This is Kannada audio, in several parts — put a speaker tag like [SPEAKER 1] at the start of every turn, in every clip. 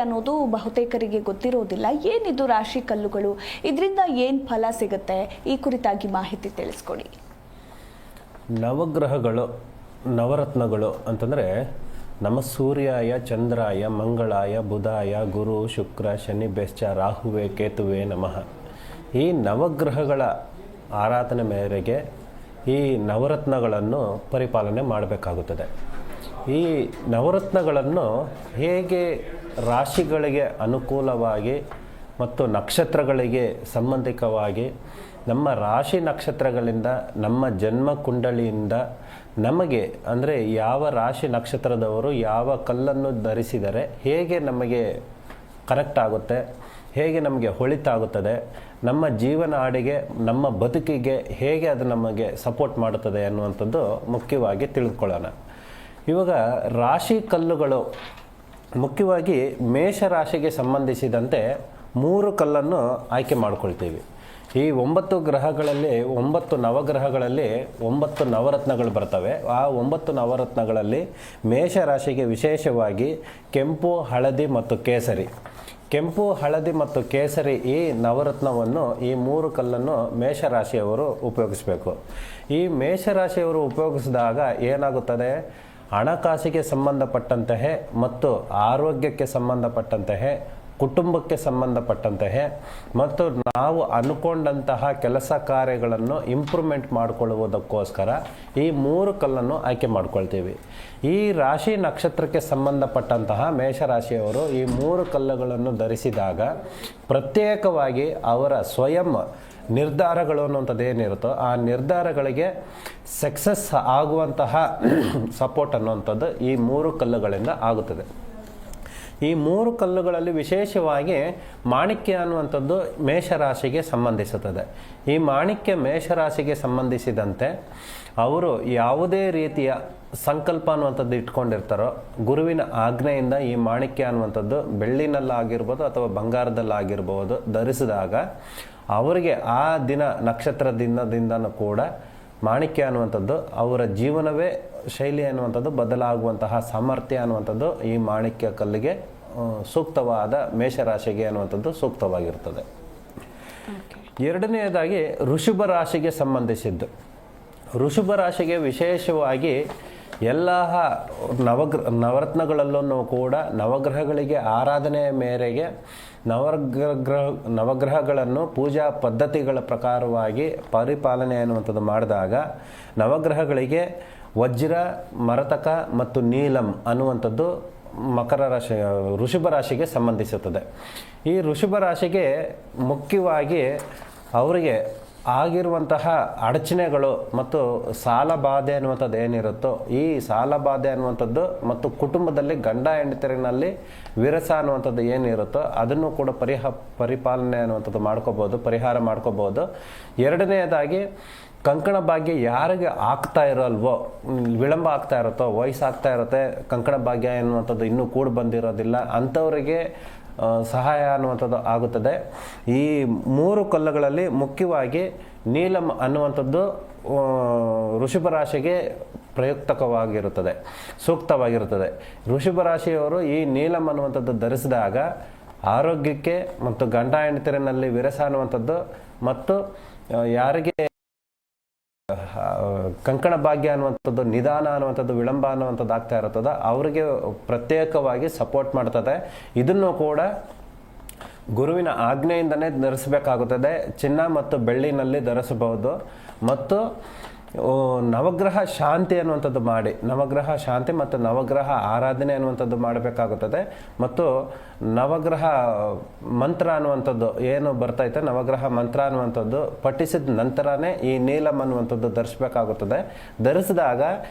[SPEAKER 1] ಅನ್ನೋದು ಬಹುತೇಕರಿಗೆ ಗೊತ್ತಿರೋದಿಲ್ಲ. ಏನಿದು ರಾಶಿ ಕಲ್ಲುಗಳು, ಇದರಿಂದ ಏನು ಫಲ ಸಿಗುತ್ತೆ, ಈ ಕುರಿತಾಗಿ ಮಾಹಿತಿ ತಿಳಿಸ್ಕೊಡಿ.
[SPEAKER 2] ನವಗ್ರಹಗಳು, ನವರತ್ನಗಳು ಅಂತಂದರೆ ನಮ್ಮ ಸೂರ್ಯಾಯ, ಚಂದ್ರಾಯ, ಮಂಗಳಾಯ, ಬುಧಾಯ, ಗುರು, ಶುಕ್ರ, ಶನಿ, ಬೆಶ್ಚ, ರಾಹುವೆ, ಕೇತುವೆ ನಮಃ. ಈ ನವಗ್ರಹಗಳ ಆರಾಧನೆ ಮೇರೆಗೆ ಈ ನವರತ್ನಗಳನ್ನು ಪರಿಪಾಲನೆ ಮಾಡಬೇಕಾಗುತ್ತದೆ. ಈ ನವರತ್ನಗಳನ್ನು ಹೇಗೆ ರಾಶಿಗಳಿಗೆ ಅನುಕೂಲವಾಗಿ ಮತ್ತು ನಕ್ಷತ್ರಗಳಿಗೆ ಸಂಬಂಧಿಕವಾಗಿ ನಮ್ಮ ರಾಶಿ ನಕ್ಷತ್ರಗಳಿಂದ, ನಮ್ಮ ಜನ್ಮ ಕುಂಡಲಿಯಿಂದ ನಮಗೆ ಅಂದರೆ ಯಾವ ರಾಶಿ ನಕ್ಷತ್ರದವರು ಯಾವ ಕಲ್ಲನ್ನು ಧರಿಸಿದರೆ ಹೇಗೆ ನಮಗೆ ಕನೆಕ್ಟ್ ಆಗುತ್ತೆ, ಹೇಗೆ ನಮಗೆ ಹೊಳಿತಾಗುತ್ತದೆ, ನಮ್ಮ ಜೀವನ ಹಾಡಿಗೆ, ನಮ್ಮ ಬದುಕಿಗೆ ಹೇಗೆ ಅದು ನಮಗೆ ಸಪೋರ್ಟ್ ಮಾಡುತ್ತದೆ ಅನ್ನುವಂಥದ್ದು ಮುಖ್ಯವಾಗಿ ತಿಳಿದುಕೊಳ್ಳೋಣ. ಇವಾಗ ರಾಶಿ ಕಲ್ಲುಗಳು ಮುಖ್ಯವಾಗಿ ಮೇಷರಾಶಿಗೆ ಸಂಬಂಧಿಸಿದಂತೆ 3 ಕಲ್ಲನ್ನು ಆಯ್ಕೆ ಮಾಡ್ಕೊಳ್ತೀವಿ. ಈ 9 ಗ್ರಹಗಳಲ್ಲಿ 9 ನವಗ್ರಹಗಳಲ್ಲಿ 9 ನವರತ್ನಗಳು ಬರ್ತವೆ. ಆ 9 ನವರತ್ನಗಳಲ್ಲಿ ಮೇಷರಾಶಿಗೆ ವಿಶೇಷವಾಗಿ ಕೆಂಪು, ಹಳದಿ ಮತ್ತು ಕೇಸರಿ. ಕೆಂಪು, ಹಳದಿ ಮತ್ತು ಕೇಸರಿ ಈ ನವರತ್ನವನ್ನು, ಈ 3 ಕಲ್ಲನ್ನು ಮೇಷರಾಶಿಯವರು ಉಪಯೋಗಿಸಬೇಕು. ಈ ಮೇಷರಾಶಿಯವರು ಉಪಯೋಗಿಸಿದಾಗ ಏನಾಗುತ್ತದೆ, ಹಣಕಾಸಿಗೆ ಸಂಬಂಧಪಟ್ಟಂತಹ ಮತ್ತು ಆರೋಗ್ಯಕ್ಕೆ ಸಂಬಂಧಪಟ್ಟಂತಹ, ಕುಟುಂಬಕ್ಕೆ ಸಂಬಂಧಪಟ್ಟಂತಹ ಮತ್ತು ನಾವು ಅಂದ್ಕೊಂಡಂತಹ ಕೆಲಸ ಕಾರ್ಯಗಳನ್ನು ಇಂಪ್ರೂವ್ಮೆಂಟ್ ಮಾಡಿಕೊಳ್ಳುವುದಕ್ಕೋಸ್ಕರ ಈ 3 ಕಲ್ಲನ್ನು ಆಯ್ಕೆ ಮಾಡ್ಕೊಳ್ತೀವಿ. ಈ ರಾಶಿ ನಕ್ಷತ್ರಕ್ಕೆ ಸಂಬಂಧಪಟ್ಟಂತಹ ಮೇಷರಾಶಿಯವರು ಈ 3 ಕಲ್ಲುಗಳನ್ನು ಧರಿಸಿದಾಗ ಪ್ರತ್ಯೇಕವಾಗಿ ಅವರ ಸ್ವಯಂ ನಿರ್ಧಾರಗಳು ಅನ್ನುವಂಥದ್ದು ಏನಿರುತ್ತೋ ಆ ನಿರ್ಧಾರಗಳಿಗೆ ಸಕ್ಸಸ್ ಆಗುವಂತಹ ಸಪೋರ್ಟ್ ಅನ್ನುವಂಥದ್ದು ಈ 3 ಕಲ್ಲುಗಳಿಂದ ಆಗುತ್ತದೆ. ಈ 3 ಕಲ್ಲುಗಳಲ್ಲಿ ವಿಶೇಷವಾಗಿ ಮಾಣಿಕ್ಯ ಅನ್ನುವಂಥದ್ದು ಮೇಷರಾಶಿಗೆ ಸಂಬಂಧಿಸುತ್ತದೆ. ಈ ಮಾಣಿಕ್ಯ ಮೇಷರಾಶಿಗೆ ಸಂಬಂಧಿಸಿದಂತೆ ಅವರು ಯಾವುದೇ ರೀತಿಯ ಸಂಕಲ್ಪ ಅನ್ನುವಂಥದ್ದು ಇಟ್ಕೊಂಡಿರ್ತಾರೋ ಗುರುವಿನ ಆಜ್ಞೆಯಿಂದ ಈ ಮಾಣಿಕ್ಯ ಅನ್ನುವಂಥದ್ದು ಬೆಳ್ಳಿನಲ್ಲಾಗಿರ್ಬೋದು ಅಥವಾ ಬಂಗಾರದಲ್ಲಾಗಿರ್ಬೋದು ಧರಿಸಿದಾಗ ಅವರಿಗೆ ಆ ದಿನ ನಕ್ಷತ್ರ ದಿನದಿಂದನೂ ಕೂಡ ಮಾಣಿಕ್ಯ ಅನ್ನುವಂಥದ್ದು ಅವರ ಜೀವನವೇ ಶೈಲಿ ಅನ್ನುವಂಥದ್ದು ಬದಲಾಗುವಂತಹ ಸಾಮರ್ಥ್ಯ ಅನ್ನುವಂಥದ್ದು ಈ ಮಾಣಿಕ್ಯ ಕಲ್ಲಿಗೆ ಸೂಕ್ತವಾದ ಮೇಷರಾಶಿಗೆ ಅನ್ನುವಂಥದ್ದು ಸೂಕ್ತವಾಗಿರ್ತದೆ. ಎರಡನೆಯದಾಗಿ ಋಷಭ ರಾಶಿಗೆ ಸಂಬಂಧಿಸಿದ್ದು. ಋಷಭ ರಾಶಿಗೆ ವಿಶೇಷವಾಗಿ ಎಲ್ಲ ನವರತ್ನಗಳಲ್ಲೂ ಕೂಡ ನವಗ್ರಹಗಳಿಗೆ ಆರಾಧನೆಯ ಮೇರೆಗೆ ನವಗ್ರಹಗಳನ್ನು ಪೂಜಾ ಪದ್ಧತಿಗಳ ಪ್ರಕಾರವಾಗಿ ಪರಿಪಾಲನೆ ಅನ್ನುವಂಥದ್ದು ಮಾಡಿದಾಗ ನವಗ್ರಹಗಳಿಗೆ ವಜ್ರ, ಮರತಕ ಮತ್ತು ನೀಲಂ ಅನ್ನುವಂಥದ್ದು ಮಕರ ರಾಶಿ, ಋಷಭ ರಾಶಿಗೆ ಸಂಬಂಧಿಸುತ್ತದೆ. ಈ ಋಷಭ ರಾಶಿಗೆ ಮುಖ್ಯವಾಗಿ ಅವರಿಗೆ ಆಗಿರುವಂತಹ ಅಡಚಣೆಗಳು ಮತ್ತು ಸಾಲ ಬಾಧೆ ಅನ್ನುವಂಥದ್ದು ಏನಿರುತ್ತೋ ಈ ಸಾಲ ಬಾಧೆ ಅನ್ನುವಂಥದ್ದು ಮತ್ತು ಕುಟುಂಬದಲ್ಲಿ ಗಂಡ ಹೆಂಡತಿರಿನಲ್ಲಿ ವಿರಸ ಅನ್ನುವಂಥದ್ದು ಏನಿರುತ್ತೋ ಅದನ್ನು ಕೂಡ ಪರಿಪಾಲನೆ ಅನ್ನುವಂಥದ್ದು ಮಾಡ್ಕೋಬೋದು, ಪರಿಹಾರ ಮಾಡ್ಕೋಬೋದು. ಎರಡನೆಯದಾಗಿ ಕಂಕಣ ಭಾಗ್ಯ ಯಾರಿಗೆ ಆಗ್ತಾ ಇರೋಲ್ವೋ, ವಿಳಂಬ ಆಗ್ತಾ ಇರುತ್ತೋ, ವಯಸ್ಸಾಗ್ತಾ ಇರುತ್ತೆ, ಕಂಕಣ ಭಾಗ್ಯ ಎನ್ನುವಂಥದ್ದು ಇನ್ನೂ ಕೂಡ ಬಂದಿರೋದಿಲ್ಲ, ಅಂಥವರಿಗೆ ಸಹಾಯ ಅನ್ನುವಂಥದ್ದು ಆಗುತ್ತದೆ. ಈ 3 ಕಲ್ಲುಗಳಲ್ಲಿ ಮುಖ್ಯವಾಗಿ ನೀಲಂ ಅನ್ನುವಂಥದ್ದು ಋಷಭ ರಾಶಿಗೆ ಪ್ರಯುಕ್ತಕವಾಗಿರುತ್ತದೆ, ಸೂಕ್ತವಾಗಿರುತ್ತದೆ. ಋಷಭ ರಾಶಿಯವರು ಈ ನೀಲಂ ಅನ್ನುವಂಥದ್ದು ಧರಿಸಿದಾಗ ಆರೋಗ್ಯಕ್ಕೆ ಮತ್ತು ಗಂಡ ಹೆಂಡತಿರಿನಲ್ಲಿ ವಿರಸ ಅನ್ನುವಂಥದ್ದು ಮತ್ತು ಯಾರಿಗೆ ಕಂಕಣ ಭಾಗ್ಯ ಅನ್ನುವಂಥದ್ದು, ನಿಧಾನ ಅನ್ನುವಂಥದ್ದು, ವಿಳಂಬ ಅನ್ನುವಂಥದ್ದು ಆಗ್ತಾ ಇರುತ್ತದೆ ಅವರಿಗೆ ಪ್ರತ್ಯೇಕವಾಗಿ ಸಪೋರ್ಟ್ ಮಾಡ್ತದೆ. ಇದನ್ನು ಕೂಡ ಗುರುವಿನ ಆಜ್ಞೆಯಿಂದನೇ ಧರಿಸಬೇಕಾಗುತ್ತದೆ. ಚಿನ್ನ ಮತ್ತು ಬೆಳ್ಳಿನಲ್ಲಿ ಧರಿಸಬಹುದು. ಮತ್ತು ನವಗ್ರಹ ಶಾಂತಿ ಅನ್ನುವಂಥದ್ದು ಮಾಡಿ, ನವಗ್ರಹ ಶಾಂತಿ ಮತ್ತು ನವಗ್ರಹ ಆರಾಧನೆ ಅನ್ನುವಂಥದ್ದು ಮಾಡಬೇಕಾಗುತ್ತದೆ. ಮತ್ತು ನವಗ್ರಹ ಮಂತ್ರ ಅನ್ನುವಂಥದ್ದು ಏನು ಬರ್ತೈತೆ, ನವಗ್ರಹ ಮಂತ್ರ ಅನ್ನುವಂಥದ್ದು ಪಠಿಸಿದ ನಂತರನೇ ಈ ನೀಲಂ ಅನ್ನುವಂಥದ್ದು ಧರಿಸಬೇಕಾಗುತ್ತದೆ. ಧರಿಸಿದಾಗ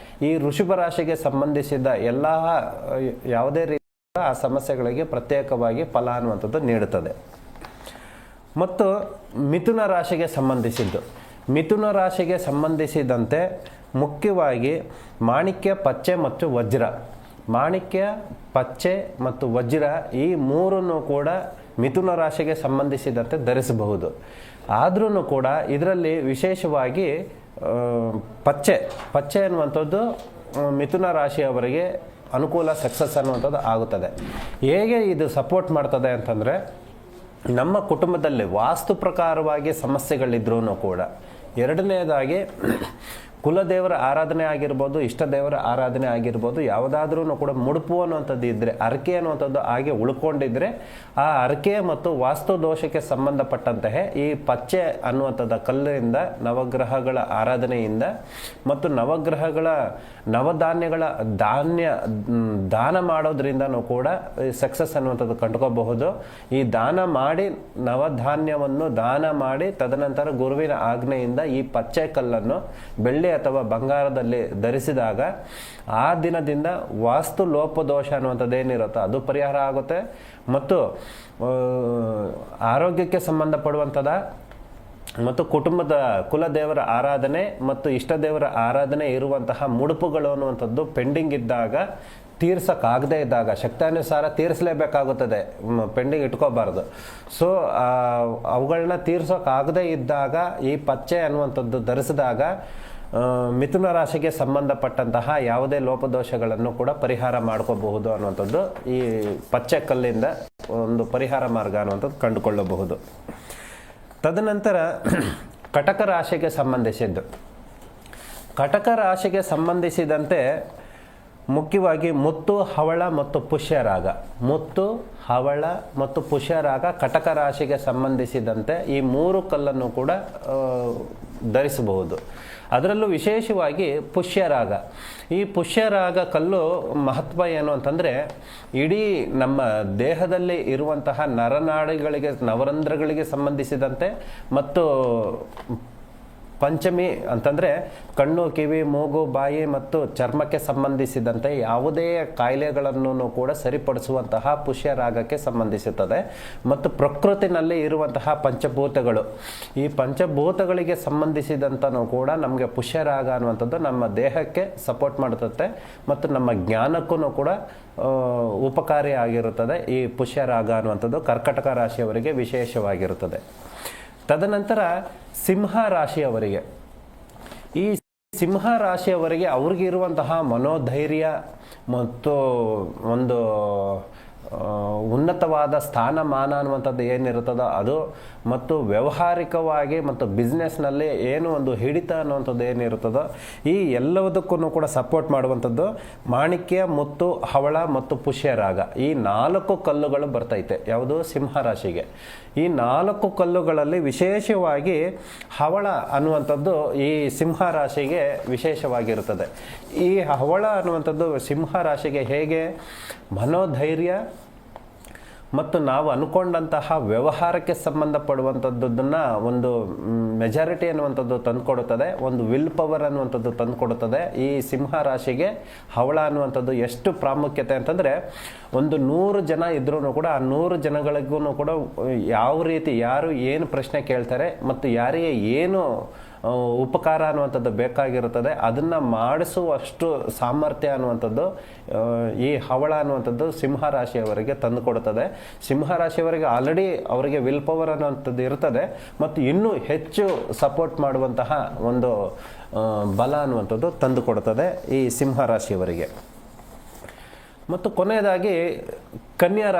[SPEAKER 2] ಈ ಋಷಭ ರಾಶಿಗೆ ಸಂಬಂಧಿಸಿದ ಎಲ್ಲ ಯಾವುದೇ ರೀತಿಯ ಆ ಸಮಸ್ಯೆಗಳಿಗೆ ಪ್ರತ್ಯೇಕವಾಗಿ ಫಲ ಅನ್ನುವಂಥದ್ದು ನೀಡುತ್ತದೆ. ಮತ್ತು ಮಿಥುನ ರಾಶಿಗೆ ಸಂಬಂಧಿಸಿದ್ದು, ಮಿಥುನ ರಾಶಿಗೆ ಸಂಬಂಧಿಸಿದಂತೆ ಮುಖ್ಯವಾಗಿ ಮಾಣಿಕ್ಯ, ಪಚ್ಚೆ ಮತ್ತು ವಜ್ರ. ಮಾಣಿಕ್ಯ, ಪಚ್ಚೆ ಮತ್ತು ವಜ್ರ ಈ 3 ಕೂಡ ಮಿಥುನ ರಾಶಿಗೆ ಸಂಬಂಧಿಸಿದಂತೆ ಧರಿಸಬಹುದು. ಆದ್ರೂ ಕೂಡ ಇದರಲ್ಲಿ ವಿಶೇಷವಾಗಿ ಪಚ್ಚೆ ಅನ್ನುವಂಥದ್ದು ಮಿಥುನ ರಾಶಿಯವರಿಗೆ ಅನುಕೂಲ ಸಕ್ಸಸ್ ಅನ್ನುವಂಥದ್ದು ಆಗುತ್ತದೆ. ಹೇಗೆ ಇದು ಸಪೋರ್ಟ್ ಮಾಡ್ತದೆ ಅಂತಂದರೆ, ನಮ್ಮ ಕುಟುಂಬದಲ್ಲಿ ವಾಸ್ತು ಪ್ರಕಾರವಾಗಿ ಸಮಸ್ಯೆಗಳಿದ್ರೂ ಕೂಡ, ಎರಡನೇದಾಗಿ ಕುಲದೇವರ ಆರಾಧನೆ ಆಗಿರ್ಬೋದು, ಇಷ್ಟ ದೇವರ ಆರಾಧನೆ ಆಗಿರ್ಬೋದು, ಯಾವುದಾದ್ರೂ ಕೂಡ ಮುಡುಪು ಅನ್ನುವಂಥದ್ದು ಇದ್ದರೆ, ಅರಕೆ ಅನ್ನುವಂಥದ್ದು ಹಾಗೆ ಉಳ್ಕೊಂಡಿದ್ರೆ, ಆ ಅರಕೆ ಮತ್ತು ವಾಸ್ತು ದೋಷಕ್ಕೆ ಸಂಬಂಧಪಟ್ಟಂತಹ ಈ ಪಚ್ಚೆ ಅನ್ನುವಂಥದ್ದು ಕಲ್ಲಿನಿಂದ, ನವಗ್ರಹಗಳ ಆರಾಧನೆಯಿಂದ ಮತ್ತು ನವಧಾನ್ಯಗಳ ದಾನ ಮಾಡೋದ್ರಿಂದನೂ ಕೂಡ ಸಕ್ಸಸ್ ಅನ್ನುವಂಥದ್ದು ಕಂಡುಕೋಬಹುದು. ಈ ದಾನ ಮಾಡಿ, ನವಧಾನ್ಯವನ್ನು ದಾನ ಮಾಡಿ, ತದನಂತರ ಗುರುವಿನ ಆಜ್ಞೆಯಿಂದ ಈ ಪಚ್ಚೆ ಕಲ್ಲನ್ನು ಬೆಳ್ಳಿ ಅಥವಾ ಬಂಗಾರದಲ್ಲಿ ಧರಿಸಿದಾಗ ಆ ದಿನದಿಂದ ವಾಸ್ತು ಲೋಪದೋಷ ಅನ್ನುವಂಥದ್ದು ಏನಿರುತ್ತೋ ಅದು ಪರಿಹಾರ ಆಗುತ್ತೆ. ಮತ್ತು ಆರೋಗ್ಯಕ್ಕೆ ಸಂಬಂಧಪಡುವಂಥದ್ದು ಮತ್ತು ಕುಟುಂಬದ ಕುಲದೇವರ ಆರಾಧನೆ ಮತ್ತು ಇಷ್ಟ ದೇವರ ಆರಾಧನೆ ಇರುವಂತಹ ಮುಡುಪುಗಳು ಅನ್ನುವಂಥದ್ದು ಪೆಂಡಿಂಗ್ ಇದ್ದಾಗ, ತೀರ್ಸೋಕ್ಕಾಗದೇ ಇದ್ದಾಗ, ಶಕ್ತಾನುಸಾರ ತೀರಿಸಲೇಬೇಕಾಗುತ್ತದೆ, ಪೆಂಡಿಂಗ್ ಇಟ್ಕೋಬಾರ್ದು. ಸೊ ಅವುಗಳನ್ನ ತೀರ್ಸೋಕ್ಕಾಗದೇ ಇದ್ದಾಗ ಈ ಪಚ್ಚೆ ಅನ್ನುವಂಥದ್ದು ಧರಿಸಿದಾಗ ಮಿಥುನ ರಾಶಿಗೆ ಸಂಬಂಧಪಟ್ಟಂತಹ ಯಾವುದೇ ಲೋಪದೋಷಗಳನ್ನು ಕೂಡ ಪರಿಹಾರ ಮಾಡ್ಕೋಬಹುದು ಅನ್ನುವಂಥದ್ದು ಈ ಪಚ್ಚೆ ಕಲ್ಲಿಂದ ಒಂದು ಪರಿಹಾರ ಮಾರ್ಗ ಅನ್ನುವಂಥದ್ದು ಕಂಡುಕೊಳ್ಳಬಹುದು. ತದನಂತರ ಕಟಕ ರಾಶಿಗೆ ಸಂಬಂಧಿಸಿದಂತೆ ಮುಖ್ಯವಾಗಿ ಮುತ್ತು, ಹವಳ ಮತ್ತು ಪುಷ್ಯರಾಗ, ಕಟಕ ರಾಶಿಗೆ ಸಂಬಂಧಿಸಿದಂತೆ ಈ 3 ಕಲ್ಲನ್ನು ಕೂಡ ಧರಿಸಬಹುದು. ಅದರಲ್ಲೂ ವಿಶೇಷವಾಗಿ ಪುಷ್ಯರಾಗ, ಈ ಪುಷ್ಯರಾಗ ಕಲ್ಲು ಮಹತ್ವ ಏನು ಅಂತಂದರೆ, ಇಡೀ ನಮ್ಮ ದೇಹದಲ್ಲಿ ಇರುವಂತಹ ನರನಾಡಿಗಳಿಗೆ, ನವರಂಧ್ರಗಳಿಗೆ ಸಂಬಂಧಿಸಿದಂತೆ ಮತ್ತು ಪಂಚಮಿ ಅಂತಂದರೆ ಕಣ್ಣು, ಕಿವಿ, ಮೂಗು, ಬಾಯಿ ಮತ್ತು ಚರ್ಮಕ್ಕೆ ಸಂಬಂಧಿಸಿದಂತೆ ಯಾವುದೇ ಕಾಯಿಲೆಗಳನ್ನು ಕೂಡ ಸರಿಪಡಿಸುವಂತಹ ಪುಷ್ಯರಾಗಕ್ಕೆ ಸಂಬಂಧಿಸುತ್ತದೆ. ಮತ್ತು ಪ್ರಕೃತಿನಲ್ಲಿ ಇರುವಂತಹ ಪಂಚಭೂತಗಳು, ಈ ಪಂಚಭೂತಗಳಿಗೆ ಸಂಬಂಧಿಸಿದಂತನೂ ಕೂಡ ನಮಗೆ ಪುಷ್ಯರಾಗ ಅನ್ನುವಂಥದ್ದು ನಮ್ಮ ದೇಹಕ್ಕೆ ಸಪೋರ್ಟ್ ಮಾಡುತ್ತೆ ಮತ್ತು ನಮ್ಮ ಜ್ಞಾನಕ್ಕೂ ಕೂಡ ಉಪಕಾರಿ ಆಗಿರುತ್ತದೆ. ಈ ಪುಷ್ಯರಾಗ ಅನ್ನುವಂಥದ್ದು ಕರ್ಕಟಕ ರಾಶಿಯವರಿಗೆ ವಿಶೇಷವಾಗಿರುತ್ತದೆ. ತದನಂತರ ಸಿಂಹ ರಾಶಿಯವರಿಗೆ, ಈ ಸಿಂಹ ರಾಶಿಯವರಿಗೆ ಅವ್ರಿಗಿರುವಂತಹ ಮನೋಧೈರ್ಯ ಮತ್ತು ಒಂದು ಉನ್ನತವಾದ ಸ್ಥಾನಮಾನ ಅನ್ನುವಂಥದ್ದು ಏನಿರುತ್ತದೋ ಅದು, ಮತ್ತು ವ್ಯಾವಹಾರಿಕವಾಗಿ ಮತ್ತು ಬಿಸ್ನೆಸ್ನಲ್ಲಿ ಏನು ಒಂದು ಹಿಡಿತ ಅನ್ನುವಂಥದ್ದು ಏನಿರುತ್ತದೋ ಈ ಎಲ್ಲದಕ್ಕೂ ಕೂಡ ಸಪೋರ್ಟ್ ಮಾಡುವಂಥದ್ದು ಮಾಣಿಕ್ಯ, ಮುತ್ತು, ಹವಳ ಮತ್ತು ಪುಷ್ಯರಾಗ, ಈ 4 ಕಲ್ಲುಗಳು ಬರ್ತೈತೆ. ಯಾವುದು? ಸಿಂಹ ರಾಶಿಗೆ. ಈ 4 ಕಲ್ಲುಗಳಲ್ಲಿ ವಿಶೇಷವಾಗಿ ಹವಳ ಅನ್ನುವಂಥದ್ದು ಈ ಸಿಂಹ ರಾಶಿಗೆ ವಿಶೇಷವಾಗಿರುತ್ತದೆ. ಈ ಹವಳ ಅನ್ನುವಂಥದ್ದು ಸಿಂಹ ರಾಶಿಗೆ ಹೇಗೆ ಮನೋಧೈರ್ಯ ಮತ್ತು ನಾವು ಅಂದ್ಕೊಂಡಂತಹ ವ್ಯವಹಾರಕ್ಕೆ ಸಂಬಂಧಪಡುವಂಥದ್ದನ್ನು ಒಂದು ಮೆಜಾರಿಟಿ ಅನ್ನುವಂಥದ್ದು ತಂದುಕೊಡುತ್ತದೆ, ಒಂದು ವಿಲ್ ಪವರ್ ಅನ್ನುವಂಥದ್ದು ತಂದುಕೊಡುತ್ತದೆ. ಈ ಸಿಂಹ ರಾಶಿಗೆ ಹವಳ ಅನ್ನುವಂಥದ್ದು ಎಷ್ಟು ಪ್ರಾಮುಖ್ಯತೆ ಅಂತಂದರೆ, ಒಂದು 100 ಜನ ಇದ್ರೂ ಕೂಡ ಆ 100 ಜನಗಳಿಗೂ ಕೂಡ ಯಾವ ರೀತಿ ಯಾರು ಏನು ಪ್ರಶ್ನೆ ಕೇಳ್ತಾರೆ ಮತ್ತು ಯಾರಿಗೆ ಏನು ಉಪಕಾರ ಅನ್ನುವಂಥದ್ದು ಬೇಕಾಗಿರುತ್ತದೆ ಅದನ್ನು ಮಾಡಿಸುವಷ್ಟು ಸಾಮರ್ಥ್ಯ ಅನ್ನುವಂಥದ್ದು ಈ ಹವಳ ಅನ್ನುವಂಥದ್ದು ಸಿಂಹ ರಾಶಿಯವರಿಗೆ ತಂದುಕೊಡುತ್ತದೆ. ಸಿಂಹ ರಾಶಿಯವರಿಗೆ ಆಲ್ರೆಡಿ ಅವರಿಗೆ ವಿಲ್ ಪವರ್ ಅನ್ನುವಂಥದ್ದು ಇರ್ತದೆ ಮತ್ತು ಇನ್ನೂ ಹೆಚ್ಚು ಸಪೋರ್ಟ್ ಮಾಡುವಂತಹ ಒಂದು ಬಲ ಅನ್ನುವಂಥದ್ದು ತಂದುಕೊಡುತ್ತದೆ ಈ ಸಿಂಹ ರಾಶಿಯವರಿಗೆ. ಮತ್ತು ಕೊನೆಯದಾಗಿ ಕನ್ಯಾ